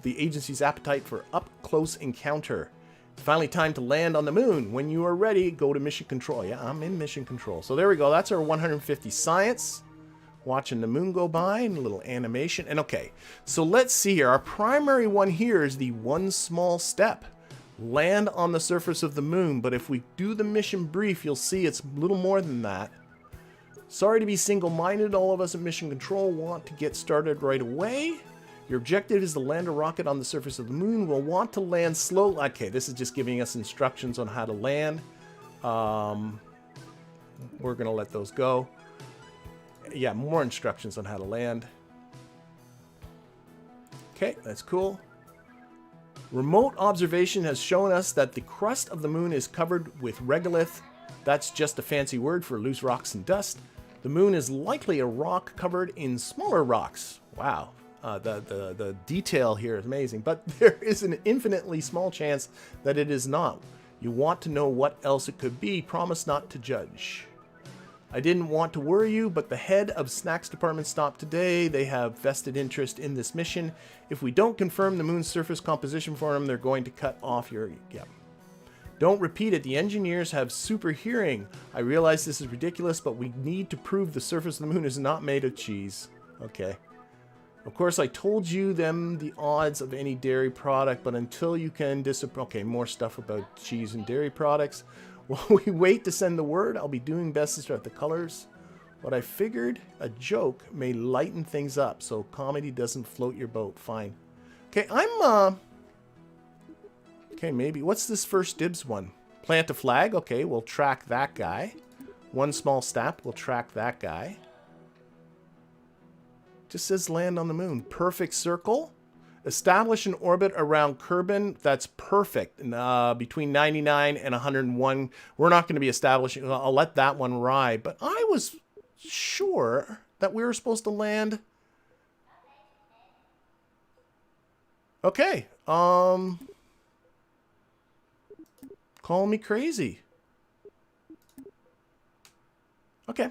agency's appetite for up-close encounter. It's finally time to land on the moon. When you are ready, go to mission control. Yeah, I'm in mission control. So there we go. That's our 150 science. Watching the moon go by and a little animation. And okay, so let's see here. Our primary one here is the one small step. Land on the surface of the moon. But if we do the mission brief, you'll see it's a little more than that. Sorry to be single-minded. All of us at Mission Control want to get started right away. Your objective is to land a rocket on the surface of the moon. We'll want to land slowly. Okay, this is just giving us instructions on how to land. We're going to let those go. Yeah, more instructions on how to land. Okay, that's cool. Remote observation has shown us that the crust of the moon is covered with regolith. That's just a fancy word for loose rocks and dust. The moon is likely a rock covered in smaller rocks. Wow, the detail here is amazing. But there is an infinitely small chance that it is not. You want to know what else it could be. Promise not to judge. I didn't want to worry you, but the head of Snacks Department stopped today. They have vested interest in this mission. If we don't confirm the moon's surface composition for them, they're going to cut off your... Yeah. Don't repeat it. The engineers have super hearing. I realize this is ridiculous, but we need to prove the surface of the moon is not made of cheese. Okay. Of course, I told you them the odds of any dairy product, but until you can okay, more stuff about cheese and dairy products. While we wait to send the word, I'll be doing best to start the colors. What I figured, a joke may lighten things up, so comedy doesn't float your boat. Fine. Okay, okay, maybe. What's this first dibs one? Plant a flag. Okay, we'll track that guy. One small step, we'll track that guy. Just says land on the moon. Perfect circle. Establish an orbit around Kerbal. That's perfect. Between 99 and 101. We're not going to be establishing. I'll let that one ride. But I was sure that we were supposed to land. Okay. Call me crazy. Okay.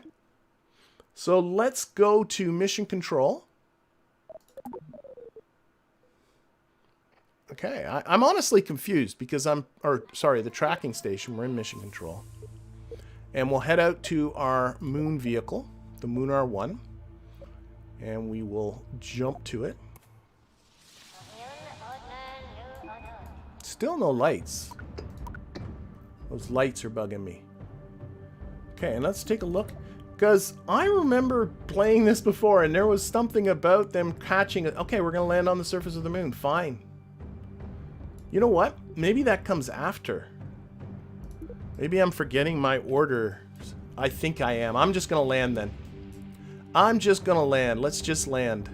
So let's go to mission control. Okay, I'm honestly confused because the tracking station, we're in mission control. And we'll head out to our moon vehicle, the Munar 1. And we will jump to it. Still no lights. Those lights are bugging me. Okay, and let's take a look. Because I remember playing this before, and there was something about them catching it. Okay, we're going to land on the surface of the moon. Fine. You know what? Maybe that comes after. Maybe I'm forgetting my order. I think I am. I'm just going to land then. I'm just going to land. Let's just land.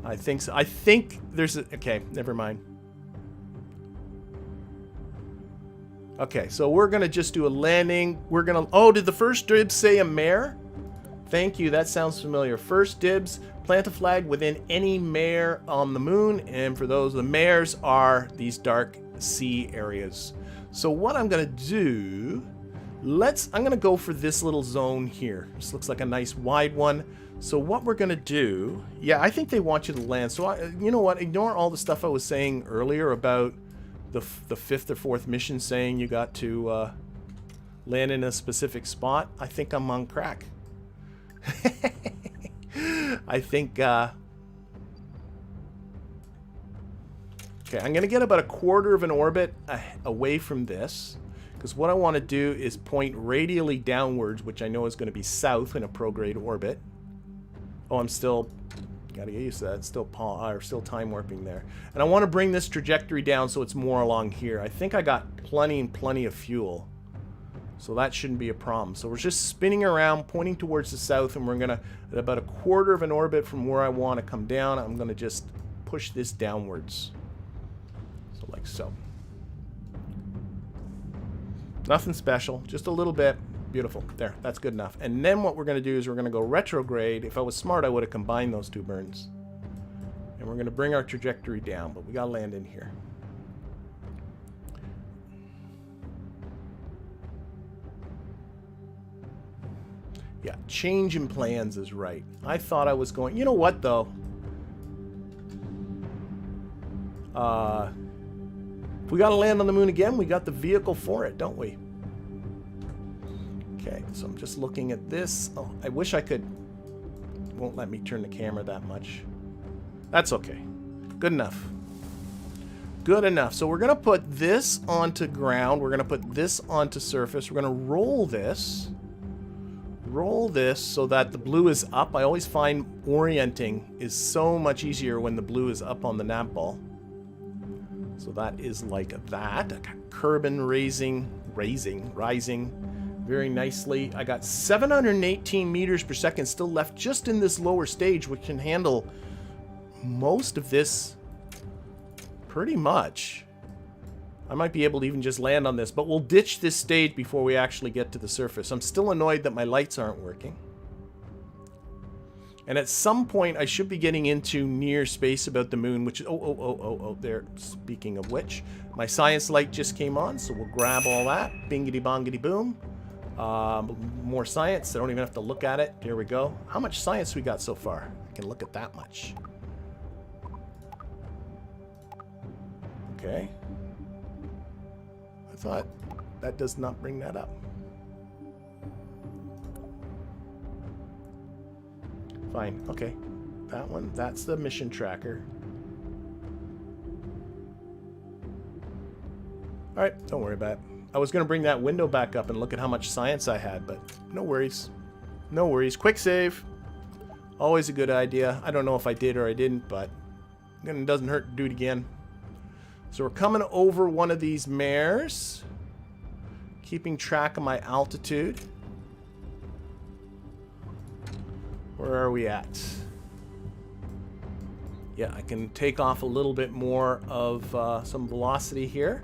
I think so. I think there's a... Okay, never mind. Okay, so we're going to just do a landing. We're going to... Oh, did the first dibs say a mare? Thank you, that sounds familiar. First dibs, plant a flag within any mare on the moon. And for those, the mares are these dark sea areas. So what I'm going to do... I'm going to go for this little zone here. This looks like a nice wide one. So what we're going to do... Yeah, I think they want you to land. So you know what? Ignore all the stuff I was saying earlier about... the fifth or fourth mission saying you got to land in a specific spot. I think I'm on crack. I think okay, I'm gonna get about a quarter of an orbit away from this, because what I want to do is point radially downwards, which I know is going to be south in a prograde orbit. Oh, I'm still gotta get used to that. It's still time warping there. And I want to bring this trajectory down so it's more along here. I think I got plenty of fuel. So that shouldn't be a problem. So we're just spinning around, pointing towards the south, and we're gonna, at about a quarter of an orbit from where I want to come down, I'm gonna just push this downwards. So like so. Nothing special, just a little bit. Beautiful. There, that's good enough. And then what we're going to do is we're going to go retrograde. If I was smart, I would have combined those two burns. And we're going to bring our trajectory down, but we got to land in here. Yeah, change in plans is right. I thought I was going... You know what, though? If we got to land on the moon again, we got the vehicle for it, don't we? Okay, so I'm just looking at this. Oh, I wish I could... It won't let me turn the camera that much. That's okay. Good enough. Good enough. So we're going to put this onto ground. We're going to put this onto surface. We're going to roll this. Roll this so that the blue is up. I always find orienting is so much easier when the blue is up on the nav ball. So that is like that. I got Kerbal rising very nicely. I got 718 meters per second still left just in this lower stage, which can handle most of this pretty much. I might be able to even just land on this, but we'll ditch this stage before we actually get to the surface. I'm still annoyed that my lights aren't working. And at some point, I should be getting into near space about the moon, which is... Oh, there. Speaking of which, my science light just came on, so we'll grab all that. Bingity bongity boom. More science. I don't even have to look at it. Here we go. How much science we got so far? I can look at that much. Okay. I thought that does not bring that up. Fine. Okay. That one. That's the mission tracker. Alright. Don't worry about it. I was going to bring that window back up and look at how much science I had, but no worries. No worries. Quick save. Always a good idea. I don't know if I did or I didn't, but it doesn't hurt to do it again. So we're coming over one of these mares. Keeping track of my altitude. Where are we at? Yeah, I can take off a little bit more of some velocity here.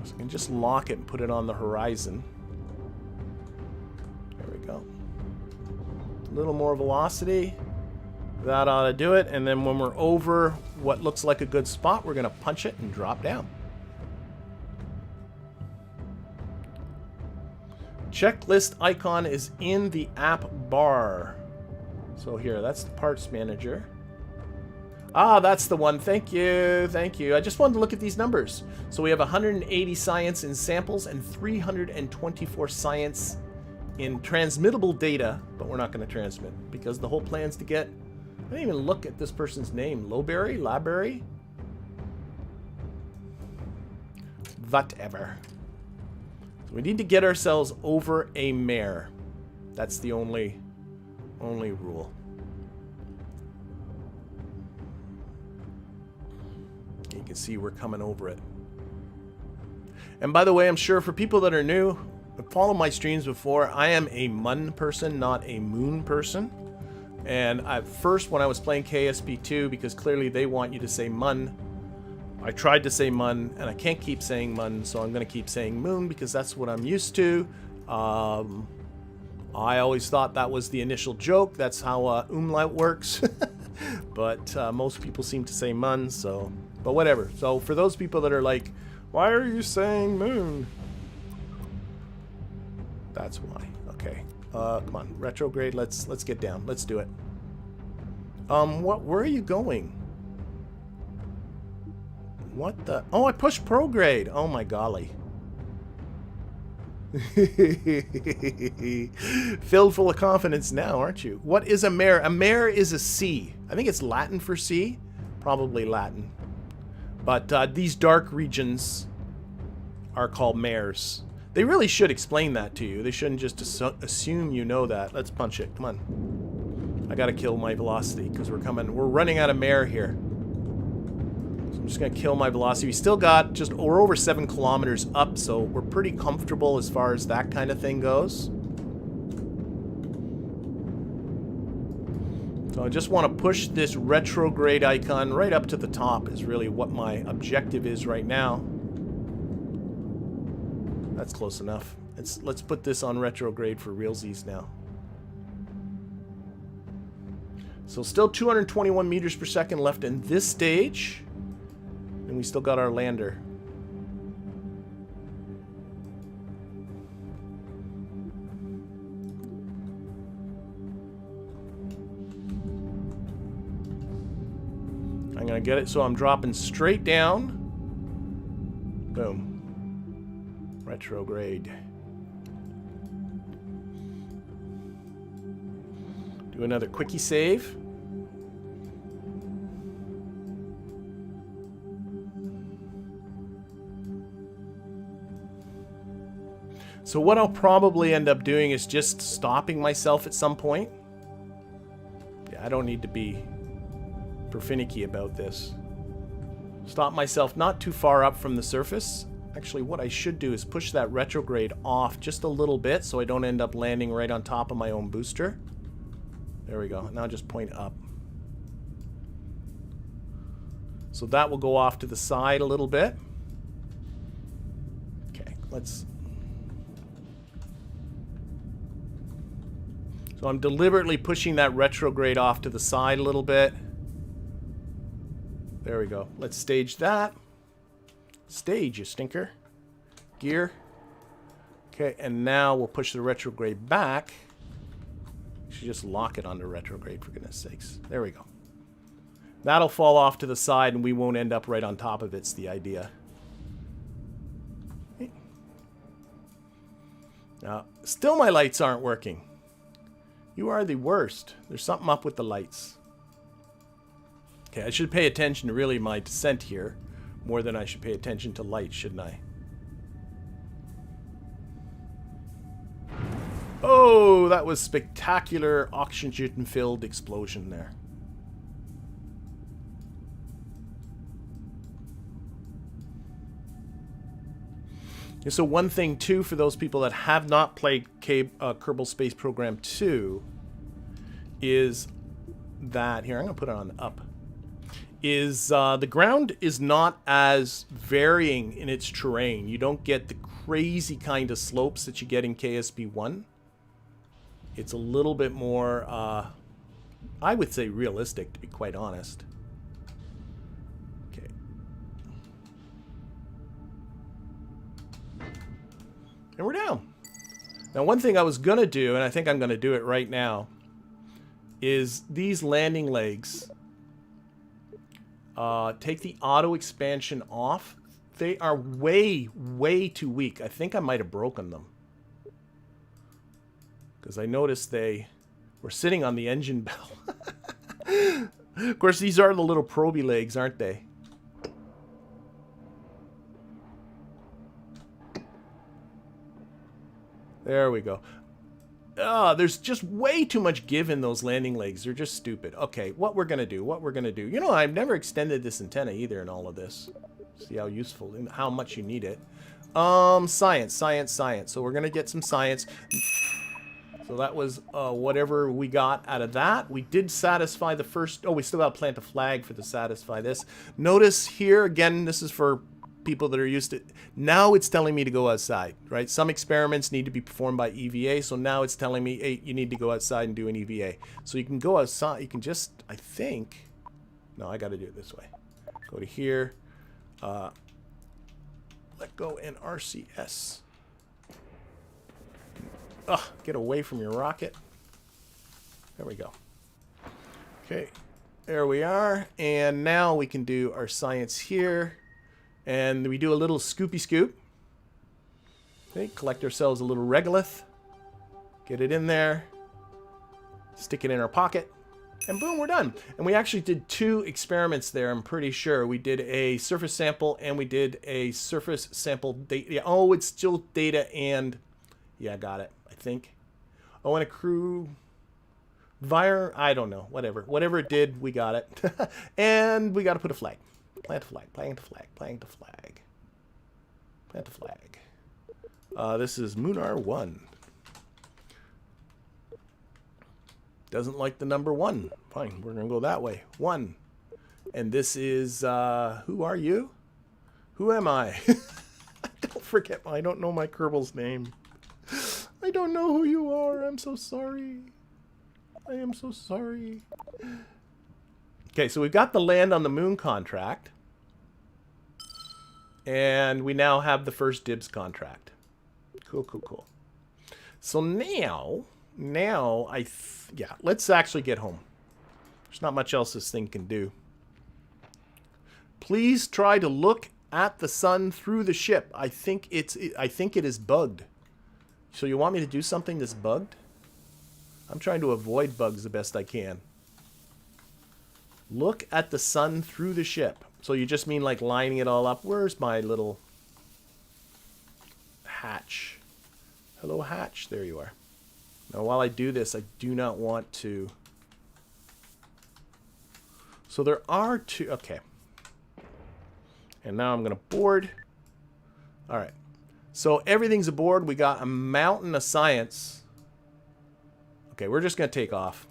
So I can just lock it and put it on the horizon. There we go. A little more velocity. That ought to do it. And then when we're over what looks like a good spot, we're going to punch it and drop down. Checklist icon is in the app bar. So here, that's the parts manager. Ah, that's the one. Thank you. Thank you. I just wanted to look at these numbers. So we have 180 science in samples and 324 science in transmittable data, but we're not going to transmit because the whole plan's to get... I didn't even look at this person's name. Lowberry? Laberry? Whatever. So we need to get ourselves over a mare. That's the only rule. You can see we're coming over it. And by the way, I'm sure for people that are new, follow my streams before, I am a Mun person, not a Moon person. And at first, when I was playing KSP2, because clearly they want you to say Mun, I tried to say Mun, and I can't keep saying Mun, so I'm going to keep saying Moon, because that's what I'm used to. I always thought that was the initial joke. That's how umlaut works. But most people seem to say Mun, so... But whatever. So for those people that are like, why are you saying Moon? That's why. Okay. Come on. Retrograde. Let's get down. Let's do it. Where are you going? What the? Oh, I pushed prograde. Oh my golly. Filled full of confidence now, aren't you? What is a mare? A mare is a sea. I think it's Latin for sea. Probably Latin. But these dark regions are called mares. They really should explain that to you. They shouldn't just assume you know that. Let's punch it. Come on. I gotta kill my velocity because we're running out of mare here. So I'm just gonna kill my velocity. We still got we're over 7 kilometers up, so we're pretty comfortable as far as that kind of thing goes. So I just want to push this retrograde icon right up to the top is really what my objective is right now. That's close enough. Let's put this on retrograde for realsies now. So still 221 meters per second left in this stage. And we still got our lander. I'm going to get it, so I'm dropping straight down. Boom. Retrograde. Do another quickie save. So what I'll probably end up doing is just stopping myself at some point. Yeah, I don't need to be finicky about this. Stop myself not too far up from the surface. Actually, what I should do is push that retrograde off just a little bit so I don't end up landing right on top of my own booster. There we go. Now just point up. So that will go off to the side a little bit. Okay, let's... So I'm deliberately pushing that retrograde off to the side a little bit. There we go. Let's stage that. Stage, you stinker. Gear. Okay, and now we'll push the retrograde back. Should just lock it onto retrograde, for goodness sakes. There we go. That'll fall off to the side and we won't end up right on top of it's the idea. Okay. Now, still my lights aren't working. You are the worst. There's something up with the lights. Okay, I should pay attention to really my descent here more than I should pay attention to light, shouldn't I? Oh, that was spectacular oxygen-filled explosion there. And so one thing, too, for those people that have not played Kerbal Space Program 2 is that... Here, I'm going to put it on up. Is the ground is not as varying in its terrain. You don't get the crazy kind of slopes that you get in KSP1. It's a little bit more, I would say, realistic, to be quite honest. Okay. And we're down. Now, one thing I was going to do, and I think I'm going to do it right now, is these landing legs Take the auto expansion off. They are way, way too weak. I think I might have broken them. Because I noticed they were sitting on the engine bell. Of course, these are the little proby legs, aren't they? There we go. There's just way too much give in those landing legs. They're just stupid. Okay, what we're going to do. You know, I've never extended this antenna either in all of this. See how useful and how much you need it. Science. So we're going to get some science. So that was whatever we got out of that. We did satisfy the first... Oh, we still got to plant a flag for to satisfy this. Notice here, again, this is for people that are used to... Now it's telling me to go outside, right? Some experiments need to be performed by EVA, so now it's telling me, hey, you need to go outside and do an EVA. So you can go outside, you can just, I think... No, I got to do it this way. Go to here. Let go and RCS. Ugh, get away from your rocket. There we go. Okay, there we are. And now we can do our science here. And we do a little scoopy scoop. Okay, collect ourselves a little regolith. Get it in there. Stick it in our pocket. And boom, we're done. And we actually did 2 experiments there, I'm pretty sure. We did a surface sample and we did a surface sample data. Oh, it's still data and... Yeah, got it, I think. Oh, and a crew... I don't know, whatever. Whatever it did, we got it. And we got to put a flag. Plant a flag, plant a flag, plant a flag. Plant a flag. This is Munar 1. Doesn't like the number 1. Fine, we're going to go that way. 1. And this is, who are you? Who am I? Don't forget, I don't know my Kerbal's name. I don't know who you are. I'm so sorry. I am so sorry. Okay, so we've got the land on the moon contract. And we now have the first dibs contract. Cool, cool, cool. So now yeah, let's actually get home. There's not much else this thing can do. Please try to look at the sun through the ship. I think it is bugged. So you want me to do something that's bugged? I'm trying to avoid bugs the best I can. Look at the sun through the ship. So you just mean like lining it all up. Where's my little hatch? Hello, hatch. There you are. Now, while I do this, I do not want to... So there are 2... Okay. And now I'm going to board. All right. So everything's aboard. We got a mountain of science. Okay, we're just going to take off.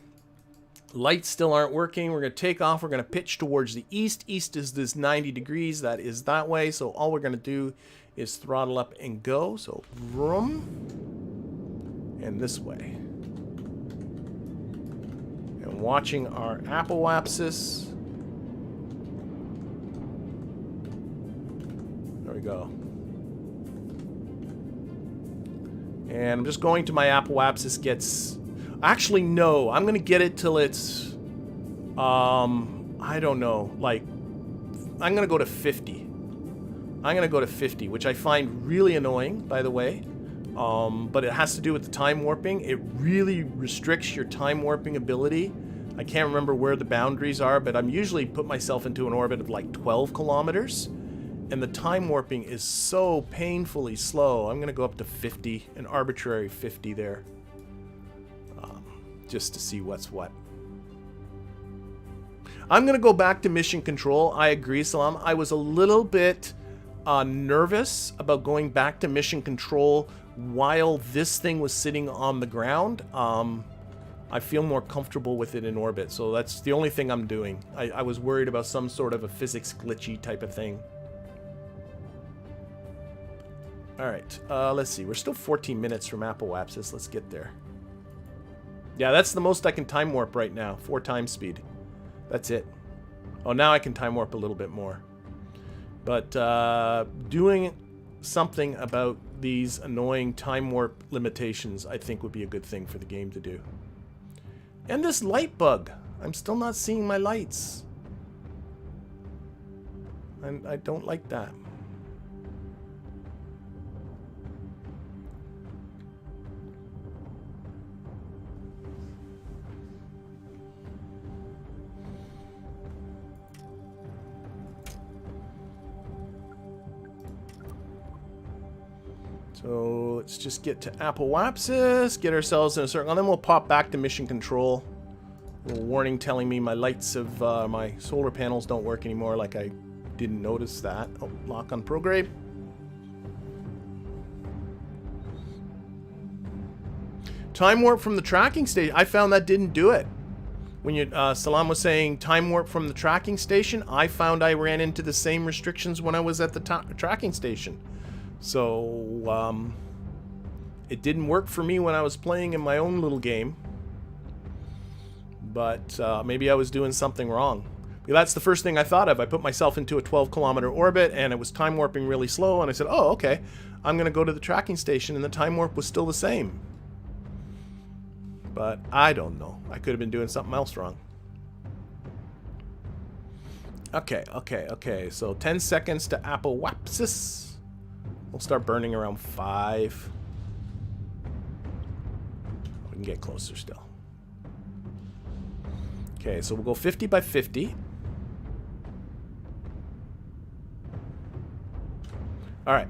Lights still aren't working. We're going to take off. We're going to pitch towards the east. East is this 90 degrees. That is that way. So all we're going to do is throttle up and go. So vroom. And this way. And watching our apoapsis. There we go. And I'm just going to my apoapsis gets... Actually, no. I'm going to get it till it's... I don't know. Like, I'm going to go to 50. I'm going to go to 50, which I find really annoying, by the way. But it has to do with the time warping. It really restricts your time warping ability. I can't remember where the boundaries are, but I'm usually put myself into an orbit of like 12 kilometers. And the time warping is so painfully slow. I'm going to go up to 50, an arbitrary 50 there. Just to see what's what. I'm going to go back to mission control. I agree, Salam. I was a little bit nervous about going back to mission control while this thing was sitting on the ground. I feel more comfortable with it in orbit, so that's the only thing I'm doing. I was worried about some sort of a physics glitchy type of thing. Alright, let's see. We're still 14 minutes from apoapsis. Let's get there. Yeah, that's the most I can time warp right now. 4 times speed. That's it. Oh, now I can time warp a little bit more. But doing something about these annoying time warp limitations, I think, would be a good thing for the game to do. And this light bug. I'm still not seeing my lights. And I don't like that. So let's just get to Apowapsis, get ourselves in a circle, and then we'll pop back to mission control. A little warning telling me my lights of my solar panels don't work anymore, like I didn't notice that. Oh, lock on prograde. Time warp from the tracking station. I found that didn't do it. When you Salam was saying time warp from the tracking station, I found I ran into the same restrictions when I was at the tracking station. So, it didn't work for me when I was playing in my own little game. But maybe I was doing something wrong. That's the first thing I thought of. I put myself into a 12-kilometer orbit, and it was time warping really slow, and I said, oh, okay, I'm going to go to the tracking station, and the time warp was still the same. But I don't know. I could have been doing something else wrong. Okay. So 10 seconds to Apowapsis. We'll start burning around 5. We can get closer still. Okay, so we'll go 50 by 50. Alright.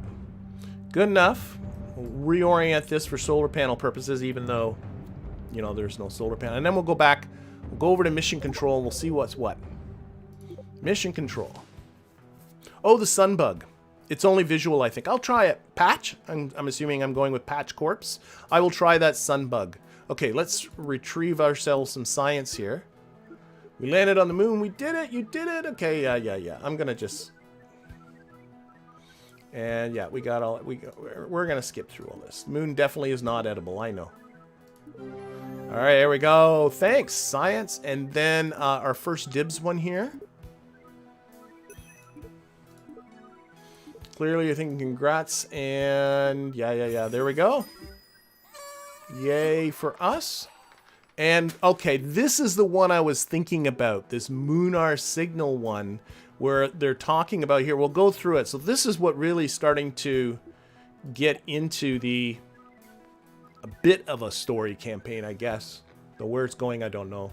Good enough. We'll reorient this for solar panel purposes, even though, you know, there's no solar panel. And then we'll go back. We'll go over to mission control, and we'll see what's what. Mission control. Oh, the sun bug. It's only visual, I think. I'll try it. Patch? I'm assuming I'm going with Patch Corpse. I will try that sun bug. Okay, let's retrieve ourselves some science here. We landed on the moon. We did it. You did it. Okay, yeah. I'm going to just... And yeah, we got all... We're going to skip through all this. Moon definitely is not edible. I know. All right, here we go. Thanks, science. And then our first dibs one here. Clearly, you're thinking congrats, and yeah. There we go. Yay for us. And, okay, this is the one I was thinking about, this Munar signal one, where they're talking about here. We'll go through it. So this is what really starting to get into a bit of a story campaign, I guess. Though where it's going, I don't know.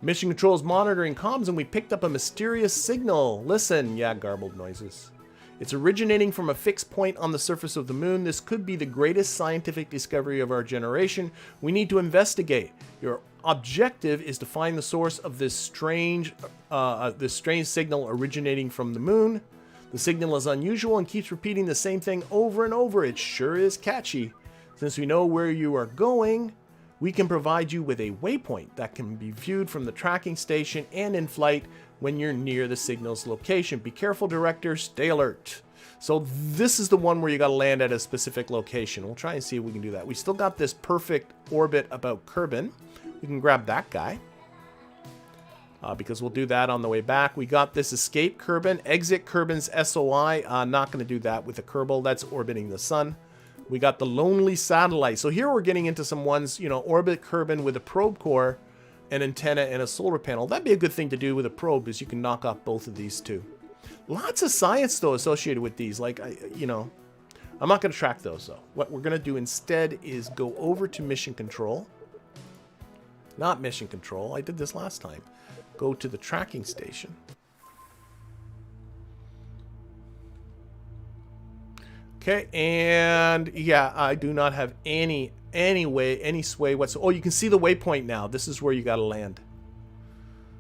Mission Control is monitoring comms, and we picked up a mysterious signal. Listen. Yeah, garbled noises. It's originating from a fixed point on the surface of the moon. This could be the greatest scientific discovery of our generation. We need to investigate. Your objective is to find the source of this strange signal originating from the moon. The signal is unusual and keeps repeating the same thing over and over. It sure is catchy. Since we know where you are going, we can provide you with a waypoint that can be viewed from the tracking station and in flight when you're near the signal's location. Be careful, Director. Stay alert. So this is the one where you got to land at a specific location. We'll try and see if we can do that. We still got this perfect orbit about Kerbal. We can grab that guy. Because we'll do that on the way back. We got this escape Kerbal. Exit Kerbal's SOI. Not going to do that with a Kerbal. That's orbiting the sun. We got the lonely satellite. So here we're getting into some ones, you know, orbit Kerbal with a probe core, an antenna, and a solar panel. That'd be a good thing to do with a probe, is you can knock off both of these two. Lots of science, though, associated with these. Like, you know, I'm not going to track those, though. What we're going to do instead is go over to mission control. Not mission control. I did this last time. Go to the tracking station. Okay, and yeah, I do not have any sway whatsoever. Oh, you can see the waypoint now. This is where you got to land.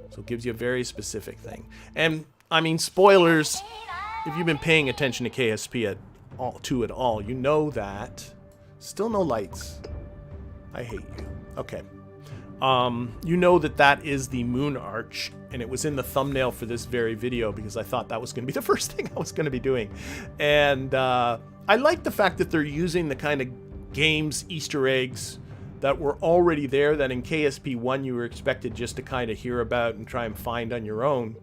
So it gives you a very specific thing. And I mean, spoilers. If you've been paying attention to KSP at all, you know that. Still no lights. I hate you. Okay. You know that is the Mun Arch, and it was in the thumbnail for this very video because I thought that was going to be the first thing I was going to be doing. And I like the fact that they're using the kind of games Easter eggs that were already there that in KSP 1 you were expected just to kind of hear about and try and find on your own.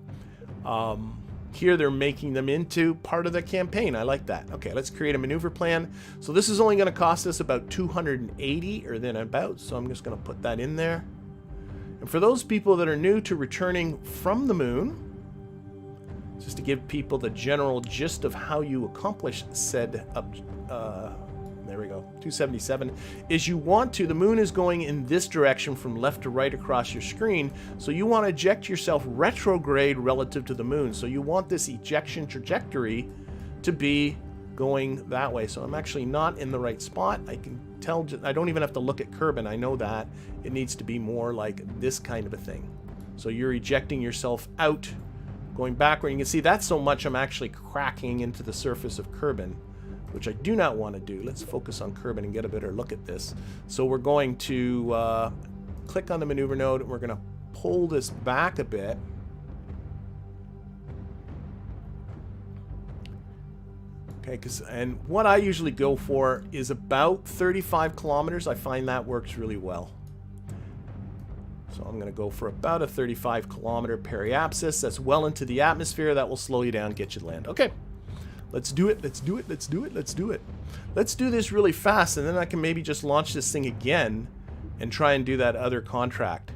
Here they're making them into part of the campaign. I like that. Okay, let's create a maneuver plan. So this is only going to cost us about 280 or then about, so I'm just going to put that in there. And for those people that are new to returning from the moon, just to give people the general gist of how you accomplish said there we go, 277, is you want to, the moon is going in this direction from left to right across your screen, so you want to eject yourself retrograde relative to the moon. So you want this ejection trajectory to be going that way. So I'm actually not in the right spot. I can tell, I don't even have to look at Kerbal. I know that it needs to be more like this kind of a thing. So you're ejecting yourself out, going backward. You can see that's so much I'm actually cracking into the surface of Kerbal, which I do not want to do. Let's focus on Kerbal and get a better look at this. So we're going to click on the maneuver node, and we're going to pull this back a bit. Okay, and what I usually go for is about 35 kilometers. I find that works really well. So I'm going to go for about a 35 kilometer periapsis. That's well into the atmosphere. That will slow you down, get you to land. Okay, let's do it. Let's do it. Let's do it. Let's do it. Let's do this really fast, and then I can maybe just launch this thing again and try and do that other contract.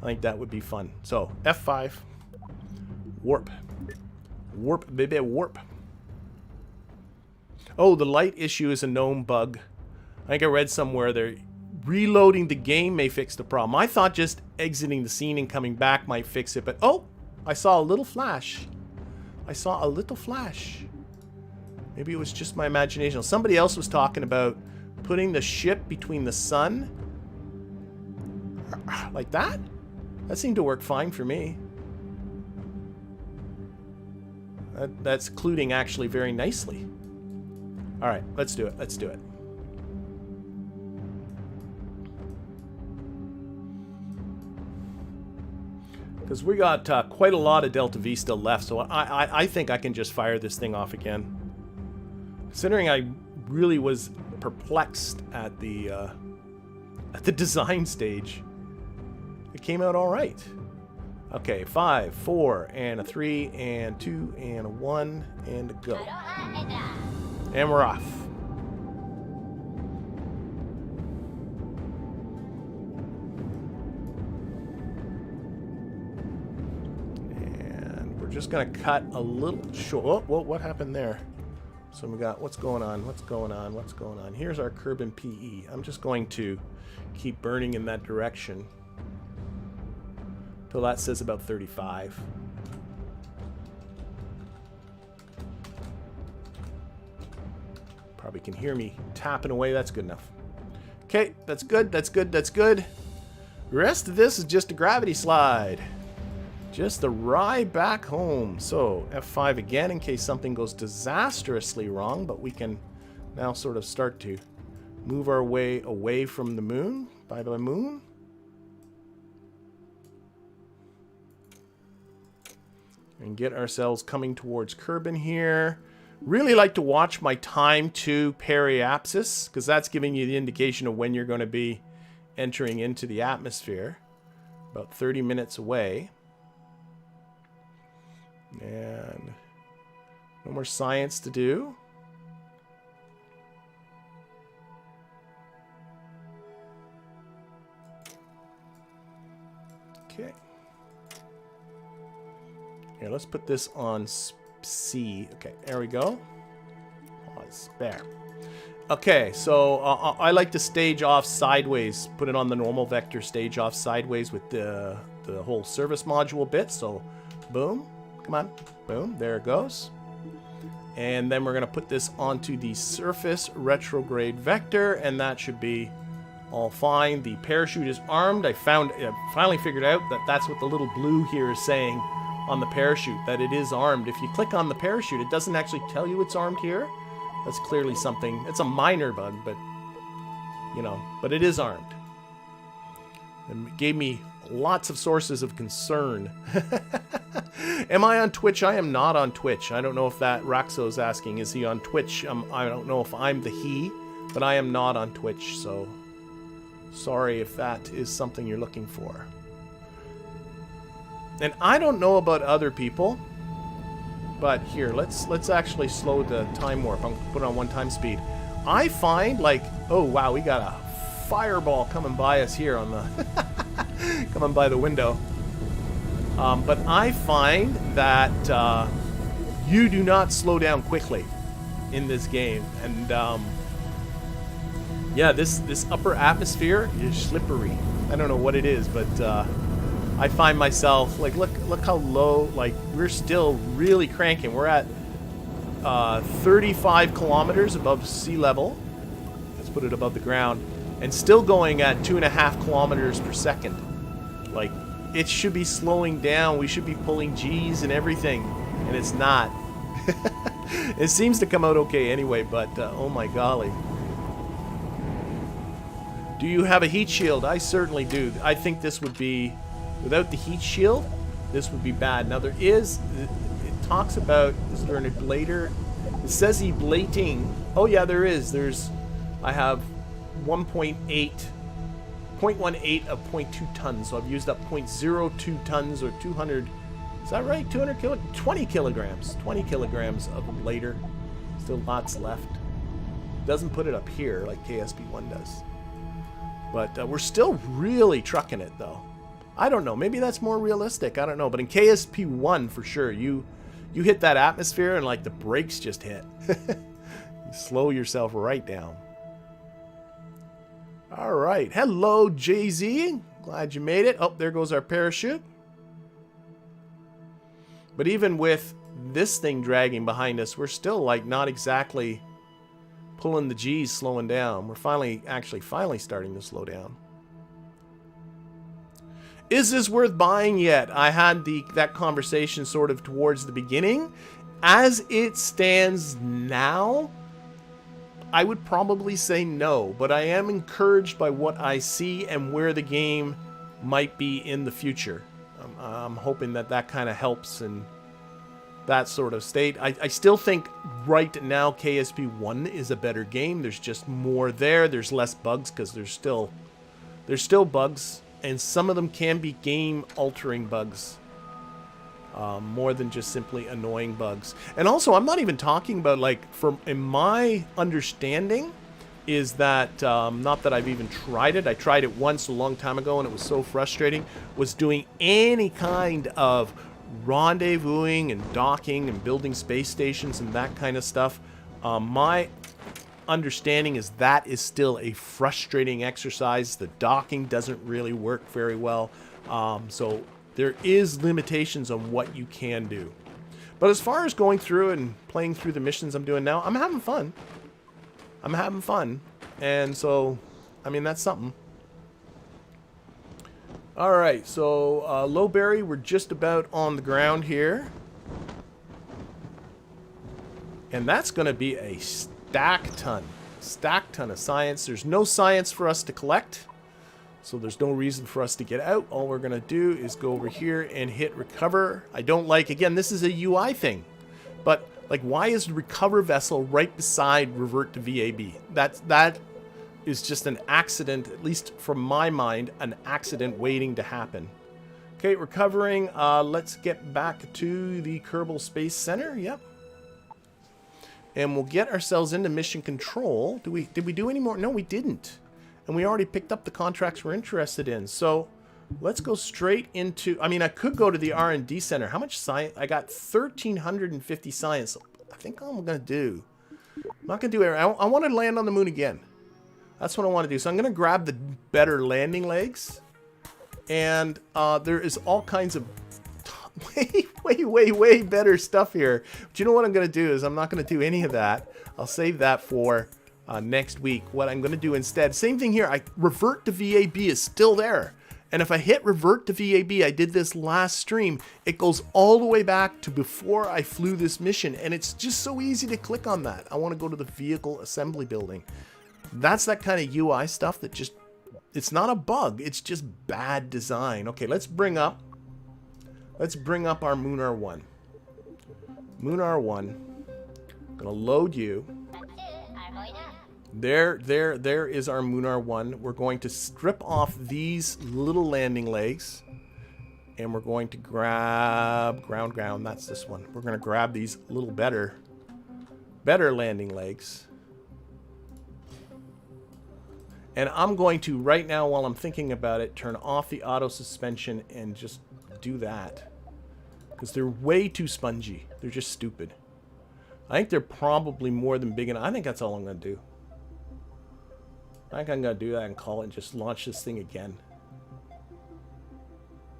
I think that would be fun. So F5, warp, warp, baby, warp. Oh, the light issue is a known bug. I think I read somewhere they're reloading the game may fix the problem. I thought just exiting the scene and coming back might fix it, but oh, I saw a little flash. I saw a little flash. Maybe it was just my imagination. Somebody else was talking about putting the ship between the sun. Like that? That seemed to work fine for me. That's occluding actually very nicely. All right, let's do it. Let's do it. Because we got quite a lot of Delta V still left, so I think I can just fire this thing off again. Considering I really was perplexed at the design stage, it came out all right. Okay, 5, 4, and a 3, and 2, and a 1, and a go. And we're off. And we're just going to cut a little short. Oh, whoa, what happened there? So we got, what's going on? What's going on? What's going on? Here's our Kerbal PE. I'm just going to keep burning in that direction till that says about 35. Probably can hear me tapping away. That's good enough. Okay, that's good. That's good. That's good. The rest of this is just a gravity slide. Just the ride back home. So F5 again in case something goes disastrously wrong, but we can now sort of start to move our way away from the moon. By the moon. And get ourselves coming towards Kerbal here. Really like to watch my time to periapsis, because that's giving you the indication of when you're going to be entering into the atmosphere. About 30 minutes away. And no more science to do. Okay. Here, let's put this on C. Okay, there we go. Pause. There. Okay, so I like to stage off sideways. Put it on the normal vector, stage off sideways with the whole service module bit. So, boom. Come on. Boom. There it goes. And then we're going to put this onto the surface retrograde vector, and that should be all fine. The parachute is armed. I finally figured out that that's what the little blue here is saying on the parachute, that it is armed. If you click on the parachute, it doesn't actually tell you it's armed here. That's clearly something, it's a minor bug, but, you know, but it is armed. And it gave me lots of sources of concern. Am I on Twitch? I am not on Twitch. I don't know if that Raxo's asking, is he on Twitch? I don't know if I'm the he, but I am not on Twitch, so sorry if that is something you're looking for. And I don't know about other people, but here, let's actually slow the time warp. I'm gonna put it on 1 time speed. I find, like, oh wow, we got a fireball coming by us here on the coming by the window. But I find that you do not slow down quickly in this game. And yeah, this upper atmosphere is slippery. I don't know what it is, but I find myself like, look how low. Like, we're still really cranking. We're at 35 kilometers above sea level. Let's put it above the ground, and still going at 2.5 kilometers per second. Like, it should be slowing down. We should be pulling G's and everything, and it's not. It seems to come out okay anyway, but oh my golly. Do you have a heat shield? I certainly do. I think this would be, without the heat shield, this would be bad. Now there is, it talks about, is there an ablator? It says ablating. Oh yeah, there is. I have 0.18 of 0.2 tons, so I've used up 0.02 tons or 200. Is that right? 20 kilograms. 20 kilograms of ablator. Still lots left. Doesn't put it up here like KSP1 does. But we're still really trucking it, though. I don't know. Maybe that's more realistic. I don't know. But in KSP1, for sure, you hit that atmosphere and, like, the brakes just hit. You slow yourself right down. All right. Hello, Jay-Z. Glad you made it. Oh, there goes our parachute. But even with this thing dragging behind us, we're still, like, not exactly pulling the G's, slowing down. We're finally starting to slow down. Is this worth buying yet? I had that conversation sort of towards the beginning. As it stands now, I would probably say no, but I am encouraged by what I see and where the game might be in the future. I'm hoping that kind of helps in that sort of state. I still think right now KSP1 is a better game. There's just more there. There's less bugs because there's still bugs, and some of them can be game-altering bugs. More than just simply annoying bugs. And also, I'm not even talking about, like, in my understanding is that, not that I've even tried it. I tried it once a long time ago and it was so frustrating, was doing any kind of rendezvousing and docking and building space stations and that kind of stuff. My understanding is that is still a frustrating exercise. The docking doesn't really work very well. So there is limitations on what you can do. But as far as going through and playing through the missions I'm doing now, I'm having fun. I'm having fun. And so, I mean, that's something. Alright, so Lowberry, we're just about on the ground here. And that's going to be a stack ton of science. There's no science for us to collect, so there's no reason for us to get out. All we're going to do is go over here and hit recover. I don't like, again, this is a UI thing, but like, why is recover vessel right beside revert to VAB? That is just an accident, at least from my mind, an accident waiting to happen. Okay, recovering. Let's get back to the Kerbal Space Center. Yep. And we'll get ourselves into mission control. Did we do any more? No, we didn't. And we already picked up the contracts we're interested in. So let's go straight into, I mean, I could go to the R&D center. How much science? I got 1,350 science. I think all I'm going to do, I'm not going to do it. I want to land on the moon again. That's what I want to do. So I'm going to grab the better landing legs. And there is all kinds of way better stuff here. But you know what I'm going to do is I'm not going to do any of that. I'll save that for next week. What I'm going to do instead, same thing here. I revert to VAB is still there. And if I hit revert to VAB, I did this last stream, it goes all the way back to before I flew this mission. And it's just so easy to click on that. I want to go to the vehicle assembly building. That's that kind of UI stuff that just, it's not a bug. It's just bad design. Okay, let's bring up our Munar 1. Munar 1. I'm gonna load you. There is our Munar 1. We're going to strip off these little landing legs. And we're going to grab ground. That's this one. We're gonna grab these little better landing legs. And I'm going to, right now, while I'm thinking about it, turn off the auto suspension and just do that. Because they're way too spongy. They're just stupid. I think they're probably more than big enough. I think that's all I'm going to do. I think I'm going to do that and call it and just launch this thing again.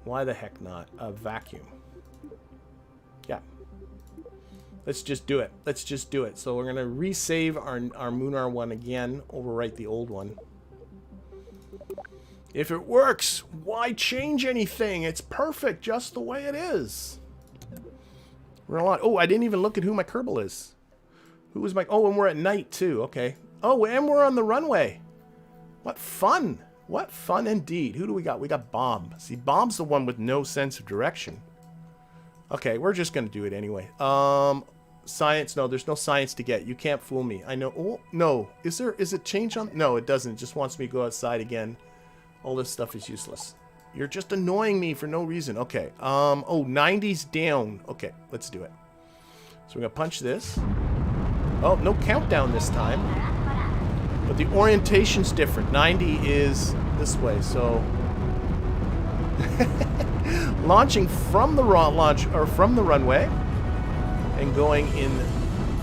Why the heck not? A vacuum. Yeah. Let's just do it. Let's just do it. So we're going to resave our Munar one again. Overwrite the old one. If it works, why change anything? It's perfect just the way it is. We're a lot. Oh, I didn't even look at who my Kerbal is. Who was my... Oh, and we're at night too. Okay. Oh, and we're on the runway. What fun. What fun indeed. Who do we got? We got Bob. See, Bob's the one with no sense of direction. Okay, we're just going to do it anyway. Science. No, there's no science to get. You can't fool me. I know. Oh, no. Is it change on? No, it doesn't. It just wants me to go outside again. All this stuff is useless. You're just annoying me for no reason. Okay. Oh, 90's down. Okay, let's do it. So we're going to punch this. Oh, no countdown this time. But the orientation's different. 90 is this way, so... Launching from the from the runway and going in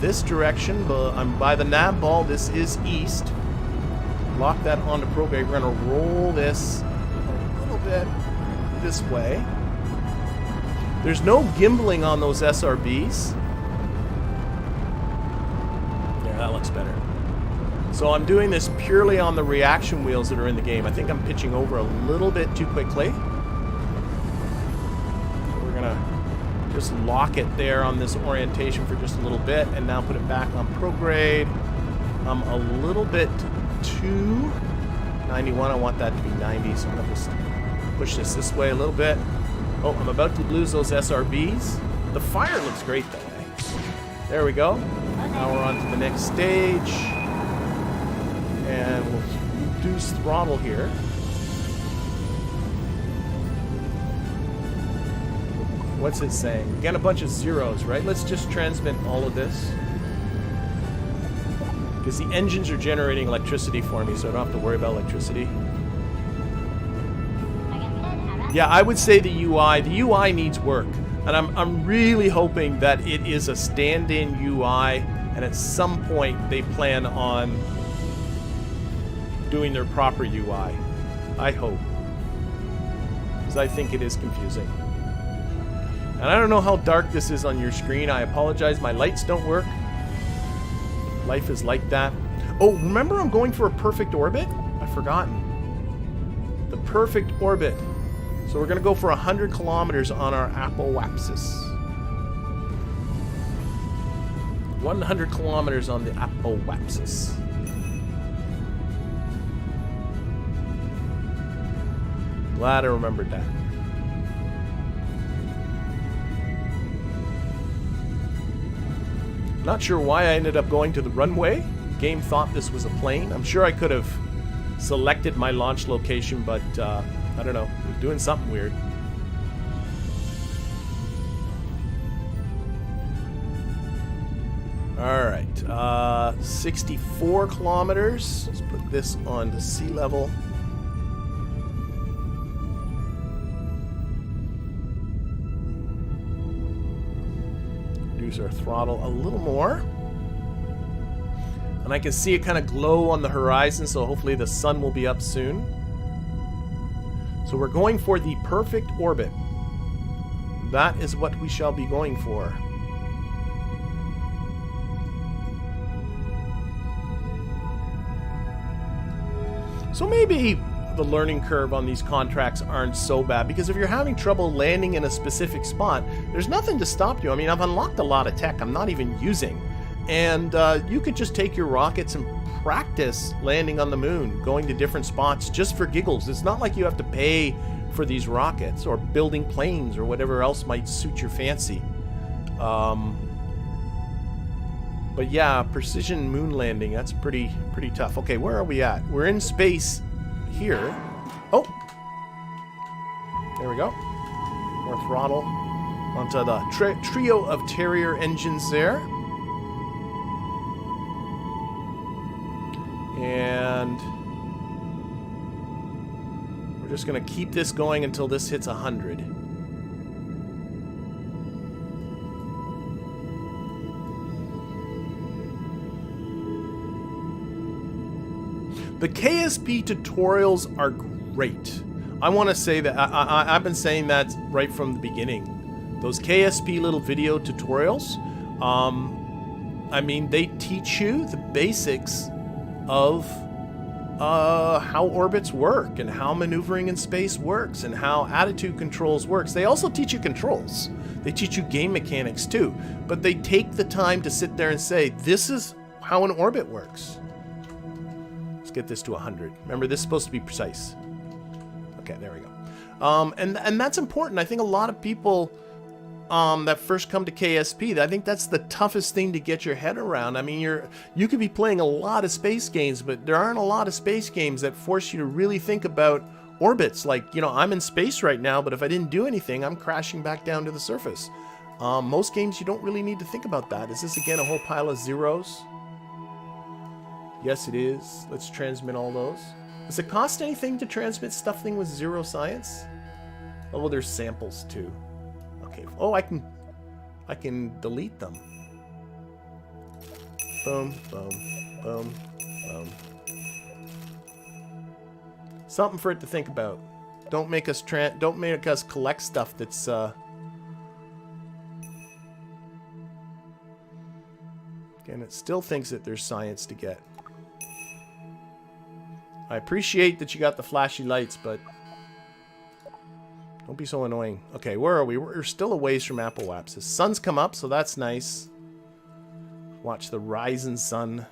this direction. I'm by the nav ball. This is east. Lock that onto program. We're going to roll this a little bit this way. There's no gimbling on those SRBs. Yeah, that looks better. So I'm doing this purely on the reaction wheels that are in the game. I think I'm pitching over a little bit too quickly. So we're going to just lock it there on this orientation for just a little bit and now put it back on prograde. I'm a little bit too 91. I want that to be 90, so I'm going to just push this way a little bit. Oh, I'm about to lose those SRBs. The fire looks great though. Eh? There we go. Now we're on to the next stage. And we'll reduce throttle here. What's it saying? We got a bunch of zeros, right? Let's just transmit all of this. Because the engines are generating electricity for me, so I don't have to worry about electricity. Yeah, I would say the UI. The UI needs work. And I'm really hoping that it is a stand-in UI, and at some point they plan on doing their proper UI. I hope. Because I think it is confusing. And I don't know how dark this is on your screen. I apologize. My lights don't work. Life is like that. Oh, remember I'm going for a perfect orbit? I've forgotten. The perfect orbit. So we're going to go for 100 kilometers on our apoapsis. 100 kilometers on the apoapsis. Glad I remembered that. Not sure why I ended up going to the runway. The game thought this was a plane. I'm sure I could have selected my launch location, but I don't know. It was doing something weird. Alright, 64 kilometers. Let's put this on to sea level. Reduce our throttle a little more. And I can see it kind of glow on the horizon, so hopefully the sun will be up soon. So we're going for the perfect orbit. That is what we shall be going for. So maybe the learning curve on these contracts aren't so bad, because if you're having trouble landing in a specific spot, there's nothing to stop you. I mean, I've unlocked a lot of tech I'm not even using. And you could just take your rockets and practice landing on the moon, going to different spots just for giggles. It's not like you have to pay for these rockets or building planes or whatever else might suit your fancy. But yeah, precision moon landing, that's pretty tough. Okay, where are we at? We're in space here. Oh! There we go. More throttle onto the trio of Terrier engines there. And we're just going to keep this going until this hits 100. The KSP tutorials are great. I want to say that I've been saying that right from the beginning. Those KSP little video tutorials, I mean, they teach you the basics of how orbits work and how maneuvering in space works and how attitude controls works. They also teach you controls. They teach you game mechanics too, but they take the time to sit there and say, this is how an orbit works. Let's get this to 100. Remember, this is supposed to be precise. Okay, there we go. And that's important. I think a lot of people that first come to KSP, I think that's the toughest thing to get your head around. I mean, you could be playing a lot of space games, but there aren't a lot of space games that force you to really think about orbits. Like, you know, I'm in space right now, but if I didn't do anything, I'm crashing back down to the surface. Most games, you don't really need to think about that. Is this, again, a whole pile of zeros? Yes, it is. Let's transmit all those. Does it cost anything to transmit stuffing with zero science? Oh, well, there's samples, too. Okay. Oh, I can delete them. Boom, boom, boom, boom. Something for it to think about. Don't make us collect stuff that's and it still thinks that there's science to get. I appreciate that you got the flashy lights, but don't be so annoying. Okay, where are we? We're still a ways from Apoapsis. The sun's come up, so that's nice. Watch the rising sun.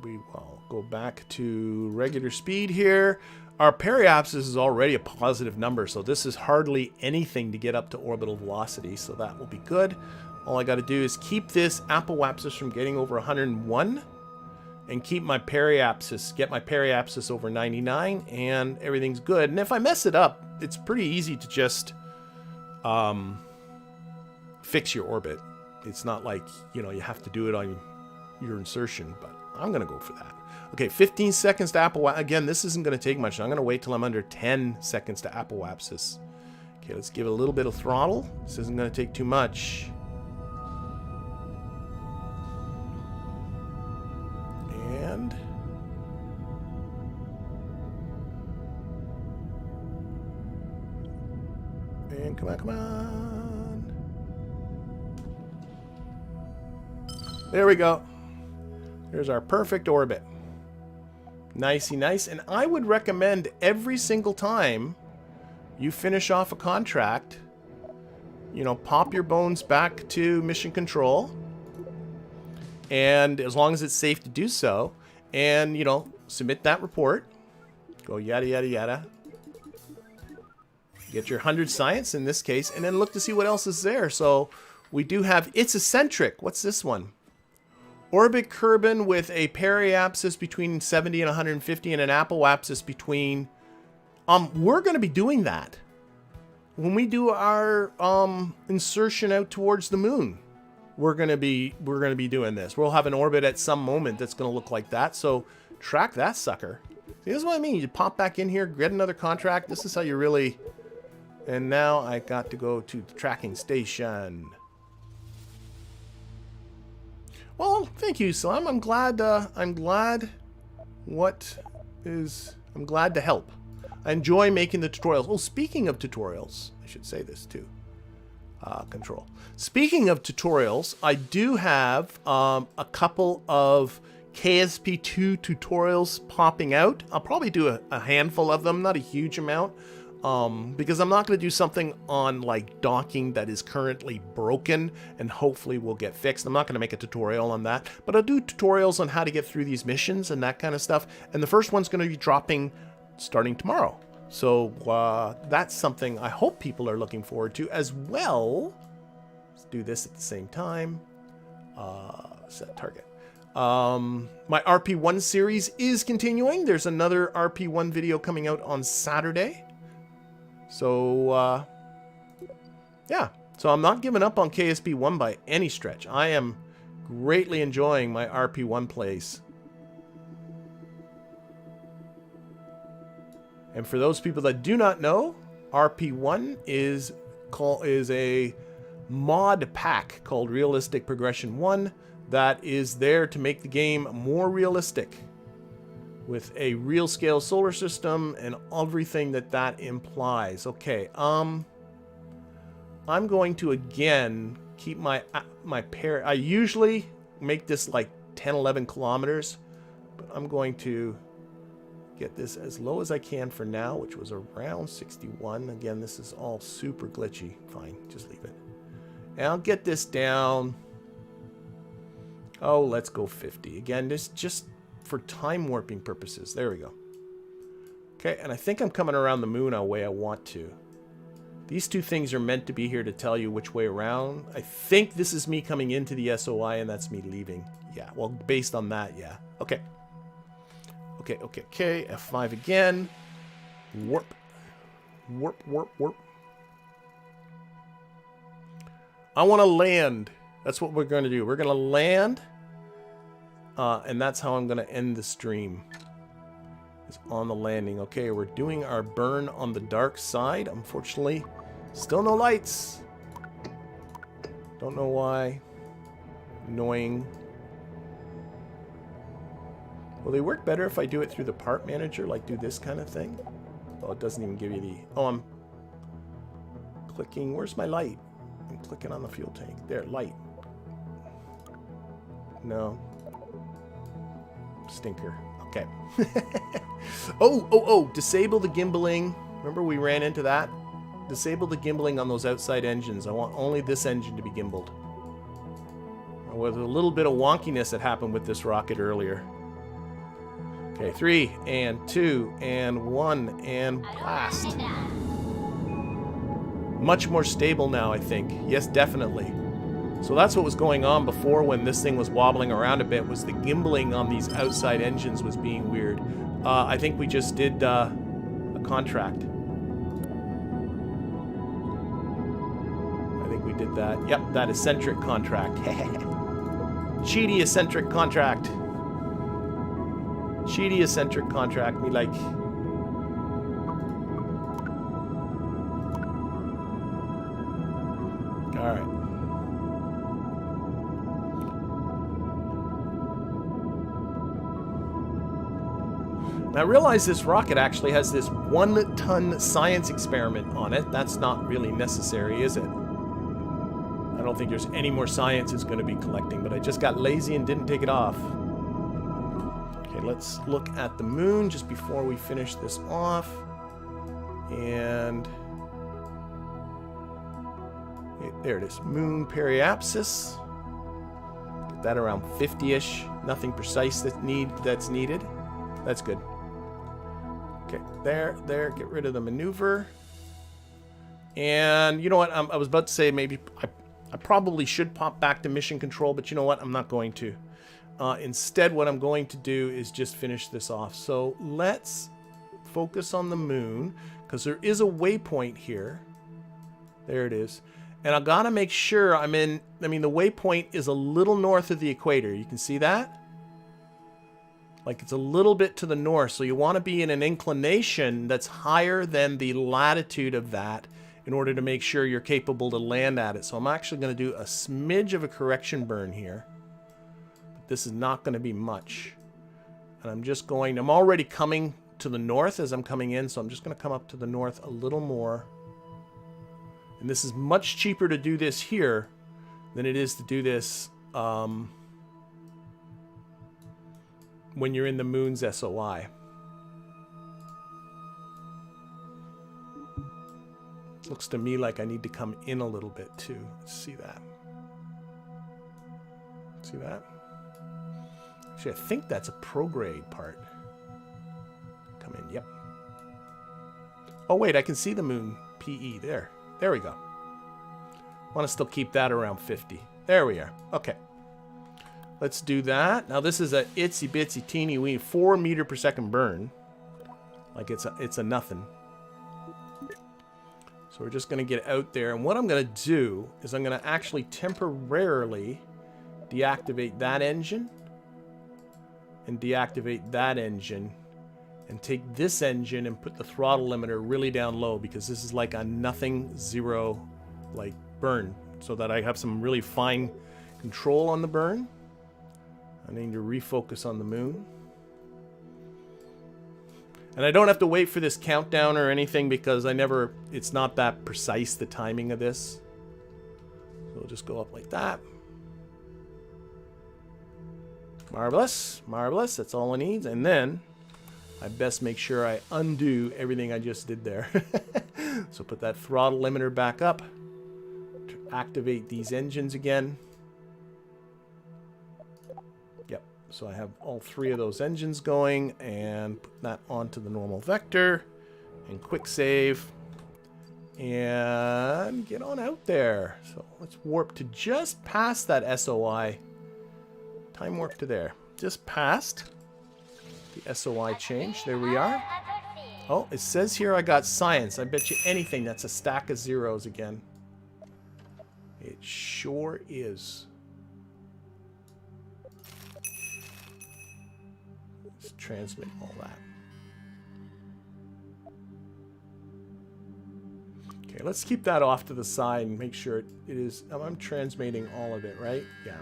We will go back to regular speed here. Our periapsis is already a positive number, so this is hardly anything to get up to orbital velocity, so that will be good. All I got to do is keep this apoapsis from getting over 101 and keep my periapsis, get my periapsis over 99, and everything's good. And if I mess it up, it's pretty easy to just fix your orbit. It's not like, you know, you have to do it on your insertion, but I'm going to go for that. Okay, 15 seconds to apoapsis. Again, this isn't going to take much. I'm going to wait till I'm under 10 seconds to apoapsis. Okay, let's give it a little bit of throttle. This isn't going to take too much. And come on, come on. There we go. There's our perfect orbit. Nicey nice. And I would recommend every single time you finish off a contract, you know, pop your bones back to mission control. And as long as it's safe to do so, and, you know, submit that report. Go yada, yada, yada. Get your 100 science in this case, and then look to see what else is there. So we do have, it's eccentric. What's this one? Orbit Kerbal with a periapsis between 70 and 150 and an apoapsis between... we're going to be doing that when we do our insertion out towards the moon. We're going to be doing this. We'll have an orbit at some moment that's going to look like that. So track that sucker. See, this is what I mean. You pop back in here, get another contract. This is how you really... And now I got to go to the tracking station. Well, thank you, Slam. I'm glad to help. I enjoy making the tutorials. Oh, speaking of tutorials, I should say this too. Control. Speaking of tutorials, I do have a couple of KSP2 tutorials popping out. I'll probably do a handful of them, not a huge amount. Because I'm not going to do something on like docking that is currently broken and hopefully will get fixed. I'm not going to make a tutorial on that, but I'll do tutorials on how to get through these missions and that kind of stuff. And the first one's going to be dropping starting tomorrow. So that's something I hope people are looking forward to as well. Let's do this at the same time. Set target. My RP1 series is continuing. There's another RP1 video coming out on Saturday. So, yeah. So I'm not giving up on KSP1 by any stretch. I am greatly enjoying my RP1 plays. And for those people that do not know, RP1 is a mod pack called Realistic Progression 1 that is there to make the game more realistic with a real scale solar system and everything that implies. Okay, I'm going to again keep my pair. I usually make this like 10-11 kilometers, but I'm going to get this as low as I can for now, which was around 61. Again, this is all super glitchy. Fine, just leave it. And I'll get this down. Oh, let's go 50. Again, this just for time warping purposes. There we go. Okay, and I think I'm coming around the moon the way I want to. These two things are meant to be here to tell you which way around. I think this is me coming into the SOI and that's me leaving. Yeah, well, based on that, yeah. Okay. Okay. F5 again. Warp. Warp. I want to land. That's what we're going to do. We're going to land. And that's how I'm going to end the stream. Is on the landing. Okay, we're doing our burn on the dark side. Unfortunately, still no lights. Don't know why. Annoying. Will they work better if I do it through the part manager, like do this kind of thing? Oh, it doesn't even give you the... Oh, I'm clicking... Where's my light? I'm clicking on the fuel tank. There, light. No. Stinker. Okay. Oh, disable the gimbaling. Remember we ran into that? Disable the gimbaling on those outside engines. I want only this engine to be gimbaled. With a little bit of wonkiness that happened with this rocket earlier. Okay, 3 and 2 and 1 and blast. Much more stable now, I think. Yes, definitely. So that's what was going on before when this thing was wobbling around a bit, was the gimbaling on these outside engines was being weird. I think we just did a contract. I think we did that. Yep, that eccentric contract. Cheaty eccentric contract. Cheaty eccentric contract. Me like... Alright. Now I realize this rocket actually has this 1-ton science experiment on it. That's not really necessary, is it? I don't think there's any more science it's going to be collecting, but I just got lazy and didn't take it off. Okay, let's look at the moon just before we finish this off. And... there it is. Moon periapsis. Get that around 50-ish. Nothing precise that's needed. That's good. Okay, there. Get rid of the maneuver. And you know what? I was about to say maybe I probably should pop back to mission control, but you know what? I'm not going to. Instead, what I'm going to do is just finish this off. So let's focus on the moon, because there is a waypoint here. There it is. And I gotta make sure I'm in... I mean, the waypoint is a little north of the equator. You can see that? Like, it's a little bit to the north. So you want to be in an inclination that's higher than the latitude of that in order to make sure you're capable to land at it. So I'm actually going to do a smidge of a correction burn here. But this is not going to be much. And I'm just going... I'm already coming to the north as I'm coming in. So I'm just going to come up to the north a little more. And this is much cheaper to do this here than it is to do this when you're in the moon's SOI. Looks to me like I need to come in a little bit too. Let's see that. See that? Actually, I think that's a prograde part. Come in, yep. Oh wait, I can see the moon PE there. There we go. Want to still keep that around 50. There we are. Okay. Let's do that. Now this is a itsy bitsy teeny weeny 4 meter per second burn. Like it's a nothing. So we're just going to get out there. And what I'm going to do is I'm going to actually temporarily deactivate that engine. And deactivate that engine. and take this engine and put the throttle limiter really down low, because this is like a nothing zero like burn, so that I have some really fine control on the burn. I need to refocus on the moon. And I don't have to wait for this countdown or anything, because it's not that precise, the timing of this. So we'll just go up like that. Marvelous, marvelous, that's all it needs. And then I best make sure I undo everything I just did there. So put that throttle limiter back up to activate these engines again. Yep, so I have all 3 of those engines going, and put that onto the normal vector and quick save and get on out there. So let's warp to just past that SOI. Time warp to there. Just past the SOI change. There we are. Oh, it says here I got science. I bet you anything that's a stack of zeros again. It sure is. Let's transmit all that. Okay, let's keep that off to the side and make sure it is... I'm transmitting all of it, right? Yeah.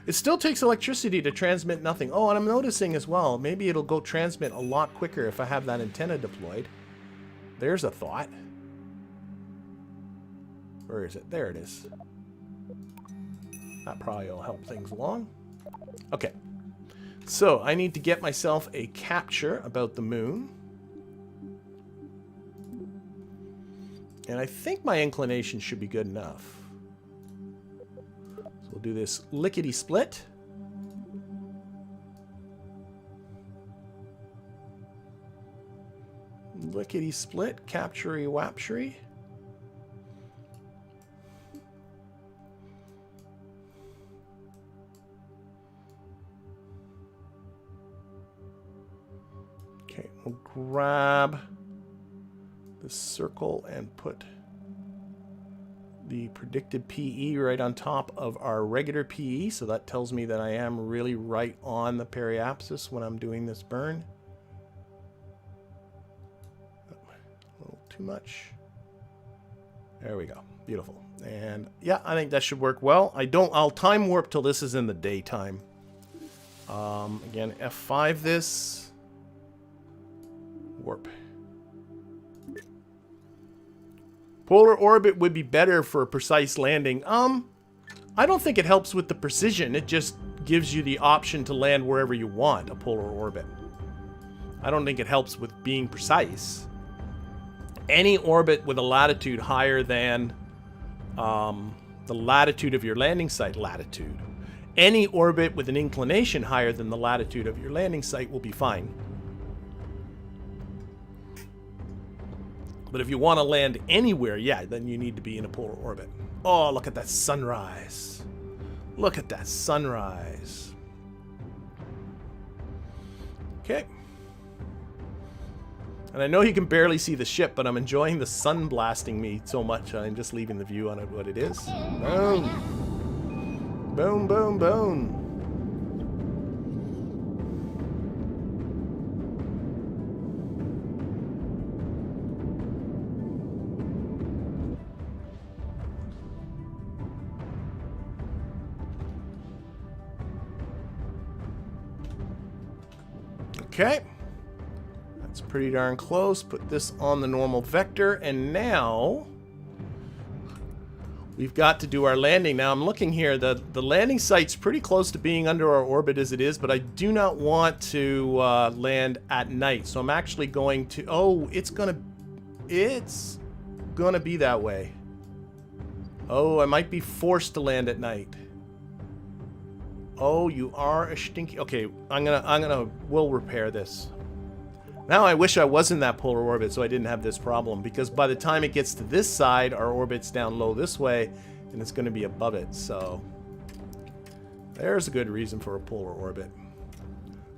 It still takes electricity to transmit nothing. Oh, and I'm noticing as well, maybe it'll go transmit a lot quicker if I have that antenna deployed. There's a thought. Where is it? There it is. That probably will help things along. Okay. So, I need to get myself a capture about the moon. And I think my inclination should be good enough. We'll do this lickety-split. Lickety-split, capture-y-wapture-y. Okay, we'll grab the circle and put the predicted PE right on top of our regular PE, so that tells me that I am really right on the periapsis when I'm doing this burn. A little too much. There we go. Beautiful. And yeah, I think that should work well. I'll time warp till this is in the daytime. Again, F5 this. Warp. Polar orbit would be better for a precise landing. I don't think it helps with the precision. It just gives you the option to land wherever you want, a polar orbit. I don't think it helps with being precise. Any orbit with a latitude higher than the latitude of your landing site latitude. Any orbit with an inclination higher than the latitude of your landing site will be fine. But if you want to land anywhere, yeah, then you need to be in a polar orbit. Oh, look at that sunrise. Look at that sunrise. Okay. And I know you can barely see the ship, but I'm enjoying the sun blasting me so much, I'm just leaving the view on it what it is. Boom. Boom, boom, boom. Okay, that's pretty darn close. Put this on the normal vector, and now we've got to do our landing. Now I'm looking here, the landing site's pretty close to being under our orbit as it is, but I do not want to land at night. So I'm actually going to, oh, it's gonna be that way. Oh, I might be forced to land at night. Oh, you are a stinky... Okay, we'll repair this. Now I wish I was in that polar orbit so I didn't have this problem, because by the time it gets to this side, our orbit's down low this way, and it's going to be above it, so... There's a good reason for a polar orbit.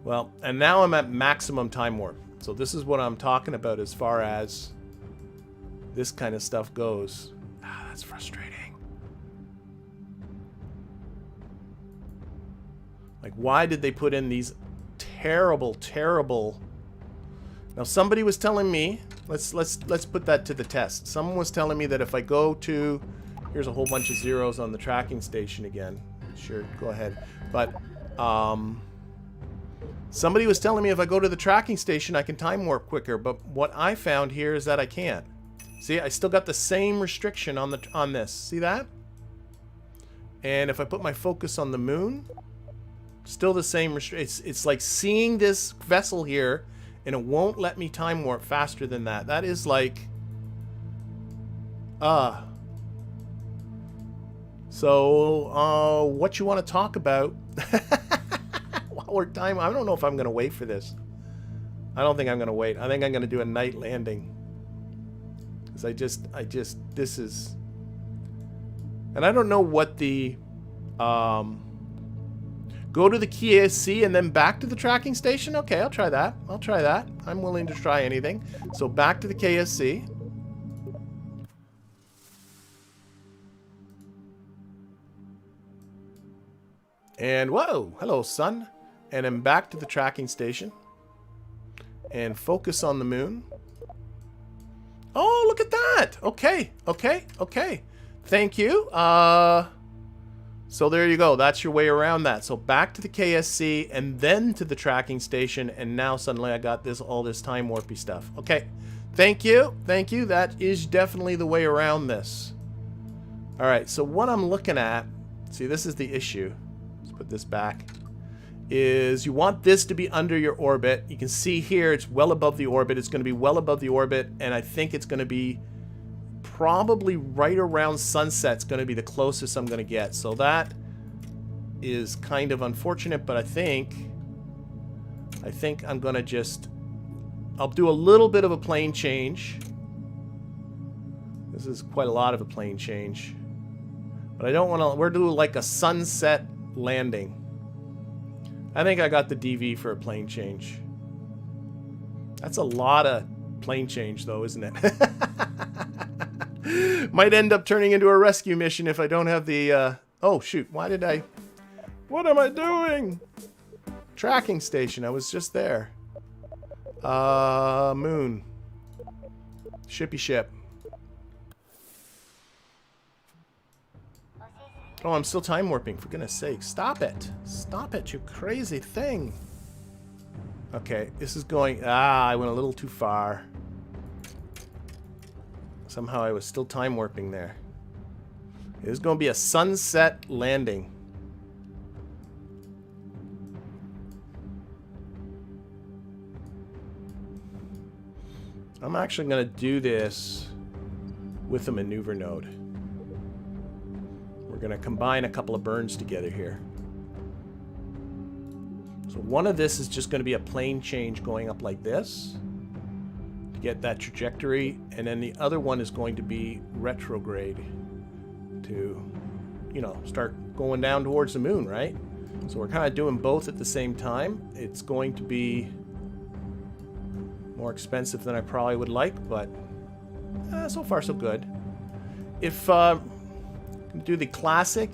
Well, and now I'm at maximum time warp. So this is what I'm talking about as far as this kind of stuff goes. Ah, that's frustrating. Like, why did they put in these terrible, terrible Now somebody was telling me, let's put that to the test. Someone was telling me that if I go to, here's a whole bunch of zeros on the tracking station again. Sure, go ahead. But somebody was telling me if I go to the tracking station I can time warp quicker, but what I found here is that I can't. See, I still got the same restriction on this. See that? And if I put my focus on the moon, still the same restriction. It's like seeing this vessel here, and it won't let me time warp faster than that. That is like... So, what you want to talk about? While we're time... I don't know if I'm going to wait for this. I don't think I'm going to wait. I think I'm going to do a night landing. Because this is... And I don't know what the... Go to the KSC and then back to the tracking station? Okay, I'll try that. I'll try that. I'm willing to try anything. So back to the KSC. And whoa, hello sun. And then back to the tracking station. And focus on the moon. Oh, look at that. Okay, okay, okay. Thank you. So there you go. That's your way around that. So back to the KSC and then to the tracking station. And now suddenly I got all this time warpy stuff. Okay. Thank you. Thank you. That is definitely the way around this. All right. So what I'm looking at, see, this is the issue. Let's put this back. Is you want this to be under your orbit. You can see here it's well above the orbit. It's going to be well above the orbit. And I think it's going to be probably right around sunset's going to be the closest I'm going to get. So that is kind of unfortunate, but I think I'm going to just... I'll do a little bit of a plane change. This is quite a lot of a plane change. But I don't want to... We're doing like a sunset landing. I think I got the DV for a plane change. That's a lot of plane change though, isn't it? Might end up turning into a rescue mission if I don't have the... Oh, shoot. Why did I... What am I doing? Tracking station. I was just there. Moon. Shippy ship. Oh, I'm still time warping. For goodness sake. Stop it. Stop it, you crazy thing. Okay, this is going... I went a little too far. Somehow I was still time warping there. It is going to be a sunset landing. I'm actually going to do this with a maneuver node. We're going to combine a couple of burns together here. So one of this is just going to be a plane change going up like this. Get that trajectory, and then the other one is going to be retrograde to, you know, start going down towards the moon, right? So we're kind of doing both at the same time. It's going to be more expensive than I probably would like, but so far so good. If do the classic,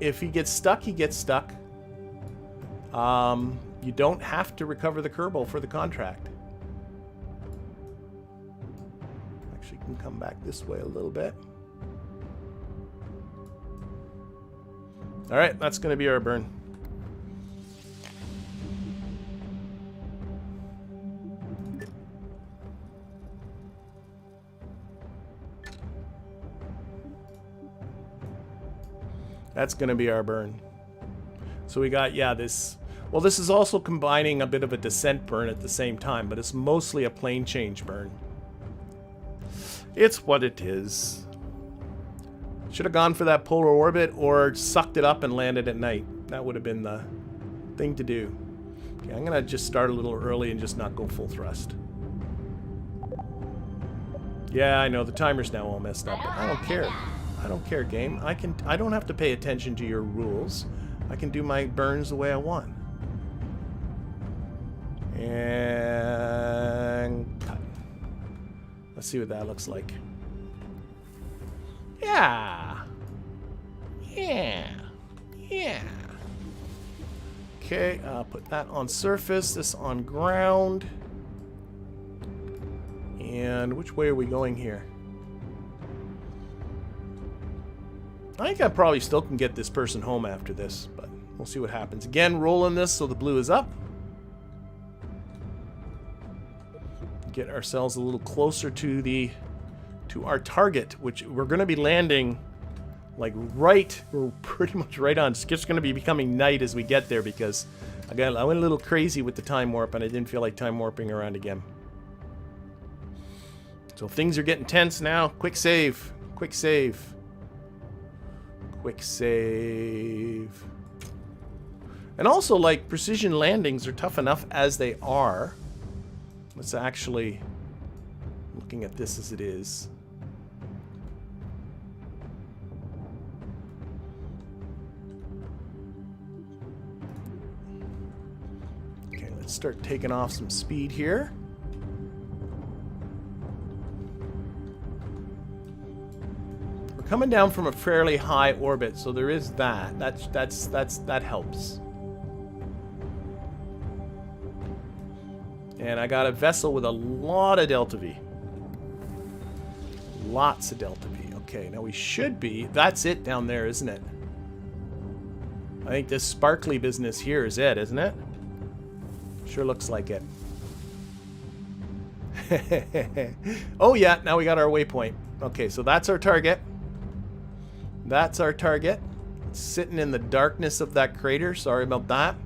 if he gets stuck, he gets stuck. You don't have to recover the Kerbal for the contract. Can come back this way a little bit. All right, that's going to be our burn. That's going to be our burn. So we got, yeah, this... Well, this is also combining a bit of a descent burn at the same time, but it's mostly a plane change burn. It's what it is. Should have gone for that polar orbit or sucked it up and landed at night. That would have been the thing to do. Okay, I'm going to just start a little early and just not go full thrust. Yeah, I know, the timer's now all messed up, but I don't care. I don't care, game. I don't have to pay attention to your rules. I can do my burns the way I want. And cut. Let's see what that looks like. Yeah. Yeah. Yeah. Okay, put that on surface, this on ground. And which way are we going here? I think I probably still can get this person home after this, but we'll see what happens. Again, rolling this so the blue is up. Get ourselves a little closer to our target, which we're going to be landing like we're pretty much right on. It's just going to be becoming night as we get there because I went a little crazy with the time warp and I didn't feel like time warping around again. So things are getting tense now. Quick save. Quick save. Quick save. And also, like, precision landings are tough enough as they are. Let's actually, looking at this as it is. Okay, let's start taking off some speed here. We're coming down from a fairly high orbit, so there is that. That helps. And I got a vessel with a lot of delta V. Lots of delta V. Okay, now we should be... That's it down there, isn't it? I think this sparkly business here is it, isn't it? Sure looks like it. Oh yeah, now we got our waypoint. Okay, so that's our target. That's our target. It's sitting in the darkness of that crater. Sorry about that.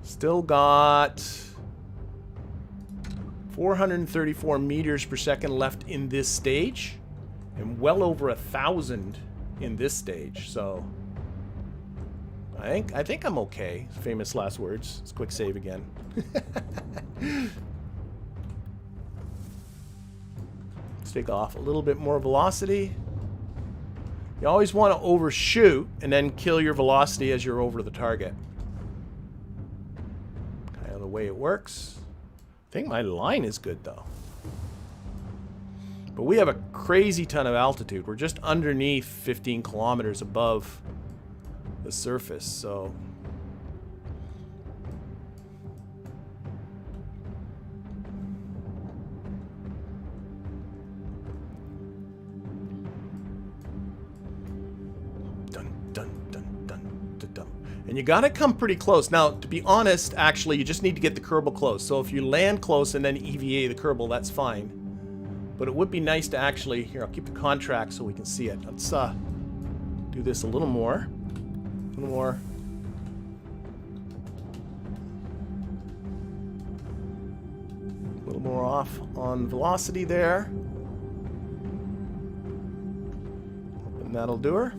Still got 434 meters per second left in this stage, and well over 1,000 in this stage. So I think I'm okay. Famous last words. Let's quick save again. Let's take off a little bit more velocity. You always want to overshoot and then kill your velocity as you're over the target. The way it works. I think my line is good though. But we have a crazy ton of altitude. We're just underneath 15 kilometers above the surface, so and you gotta come pretty close. Now, to be honest, actually, you just need to get the Kerbal close. So if you land close and then EVA the Kerbal, that's fine. But it would be nice to actually... Here, I'll keep the contract so we can see it. Let's do this a little more. A little more. A little more off on velocity there. And that'll do her.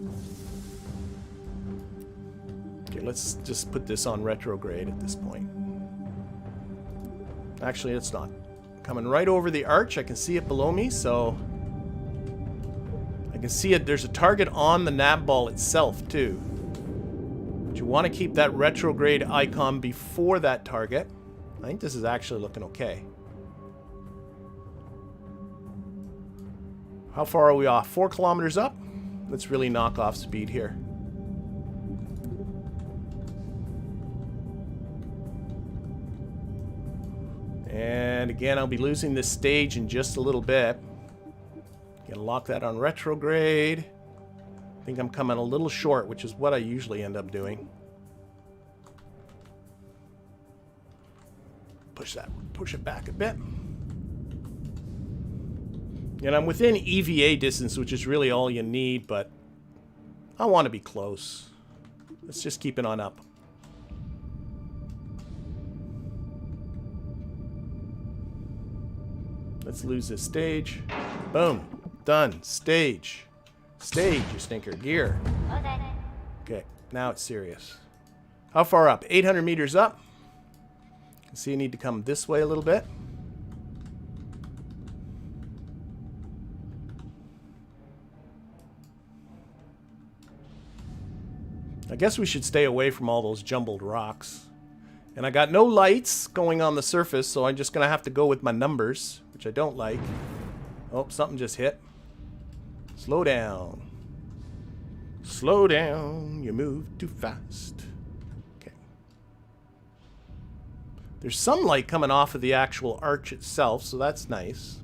Okay, let's just put this on retrograde at this point. Actually, it's not. Coming right over the arch. I can see it below me, so I can see it. There's a target on the nav ball itself, too. But you want to keep that retrograde icon before that target. I think this is actually looking okay. How far are we off? 4 kilometers up? Let's really knock off speed here. And again, I'll be losing this stage in just a little bit. Gonna lock that on retrograde. I think I'm coming a little short, which is what I usually end up doing. Push it back a bit. And I'm within EVA distance, which is really all you need, but I want to be close. Let's just keep it on up. Let's lose this stage. Boom. Done. Stage. Stage, you stinker. Gear. Okay, now it's serious. How far up? 800 meters up. You can see you need to come this way a little bit. I guess we should stay away from all those jumbled rocks. And I got no lights going on the surface, so I'm just going to have to go with my numbers, which I don't like. Oh, something just hit. Slow down. Slow down, you move too fast. Okay. There's some light coming off of the actual arch itself, so that's nice.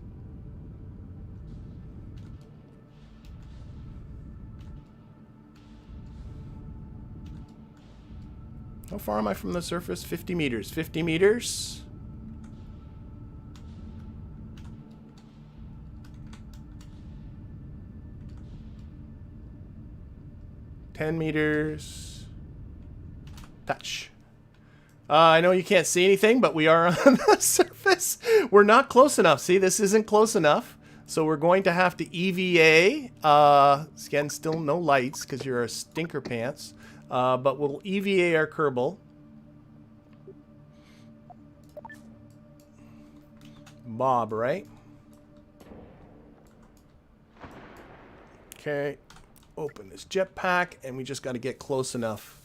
How far am I from the surface? 50 meters. 50 meters. $10 touch. I know you can't see anything, but we are on the surface. We're not close enough. See, this isn't close enough. So we're going to have to EVA. Again, still no lights because you're a stinker pants. But we'll EVA our Kerbal. Bob, right? Okay. Open this jetpack, and we just got to get close enough.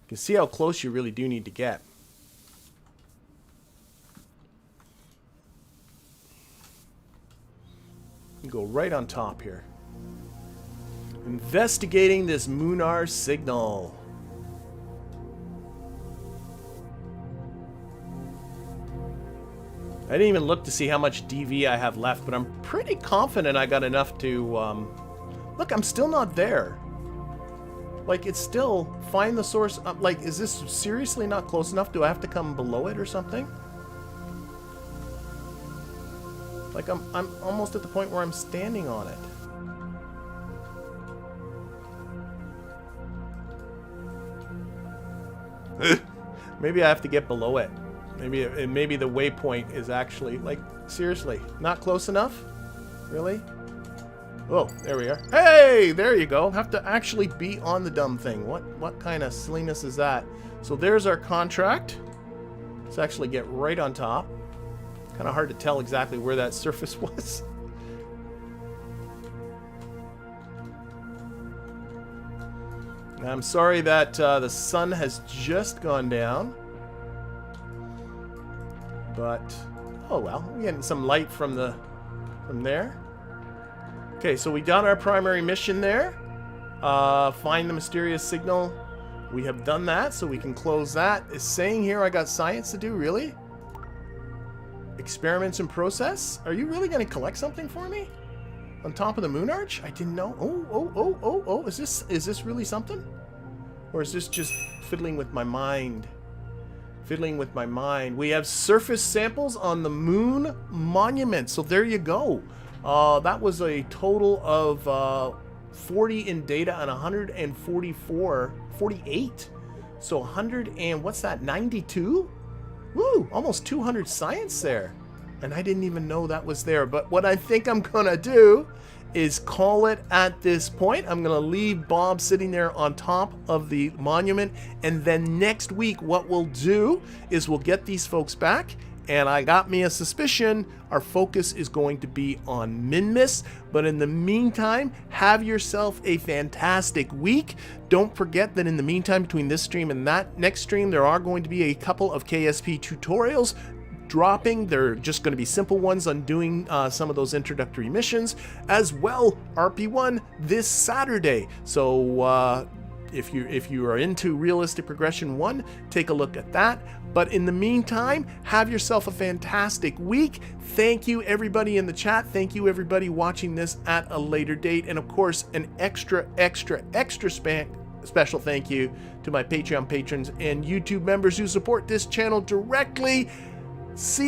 You can see how close you really do need to get. You go right on top here. Investigating this Munar signal. I didn't even look to see how much DV I have left, but I'm pretty confident I got enough to... Look, I'm still not there. Like, it's still... Find the source... like, is this seriously not close enough? Do I have to come below it or something? Like, I'm almost at the point where I'm standing on it. Maybe I have to get below it. Maybe the waypoint is actually... Like, seriously, not close enough? Really? Oh, there we are. Hey, there you go. Have to actually be on the dumb thing. What kind of silliness is that? So there's our contract. Let's actually get right on top. Kind of hard to tell exactly where that surface was. I'm sorry that the sun has just gone down. But, oh well, we're getting some light from there. Okay, so we done our primary mission there. Find the mysterious signal. We have done that, so we can close that. It's saying here I got science to do, really? Experiments in process? Are you really going to collect something for me? On top of the Mun Arch? I didn't know. Oh, is this really something? Or is this just fiddling with my mind? Fiddling with my mind. We have surface samples on the Moon Monument, so there you go. That was a total of 40 in data and 48. So 100 and what's that? 92? Woo! Almost 200 science there. And I didn't even know that was there. But what I think I'm gonna do is call it at this point. I'm gonna leave Bob sitting there on top of the monument, and then next week what we'll do is we'll get these folks back. And I got me a suspicion our focus is going to be on Minmus. But in the meantime, have yourself a fantastic week. Don't forget that in the meantime, between this stream and that next stream, there are going to be a couple of KSP tutorials dropping. They're just going to be simple ones on doing some of those introductory missions, as well RP1 this Saturday. So if you are into Realistic Progression 1, take a look at that. But in the meantime, have yourself a fantastic week. Thank you everybody in the chat. Thank you everybody watching this at a later date. And of course, an extra special thank you to my Patreon patrons and YouTube members who support this channel directly. See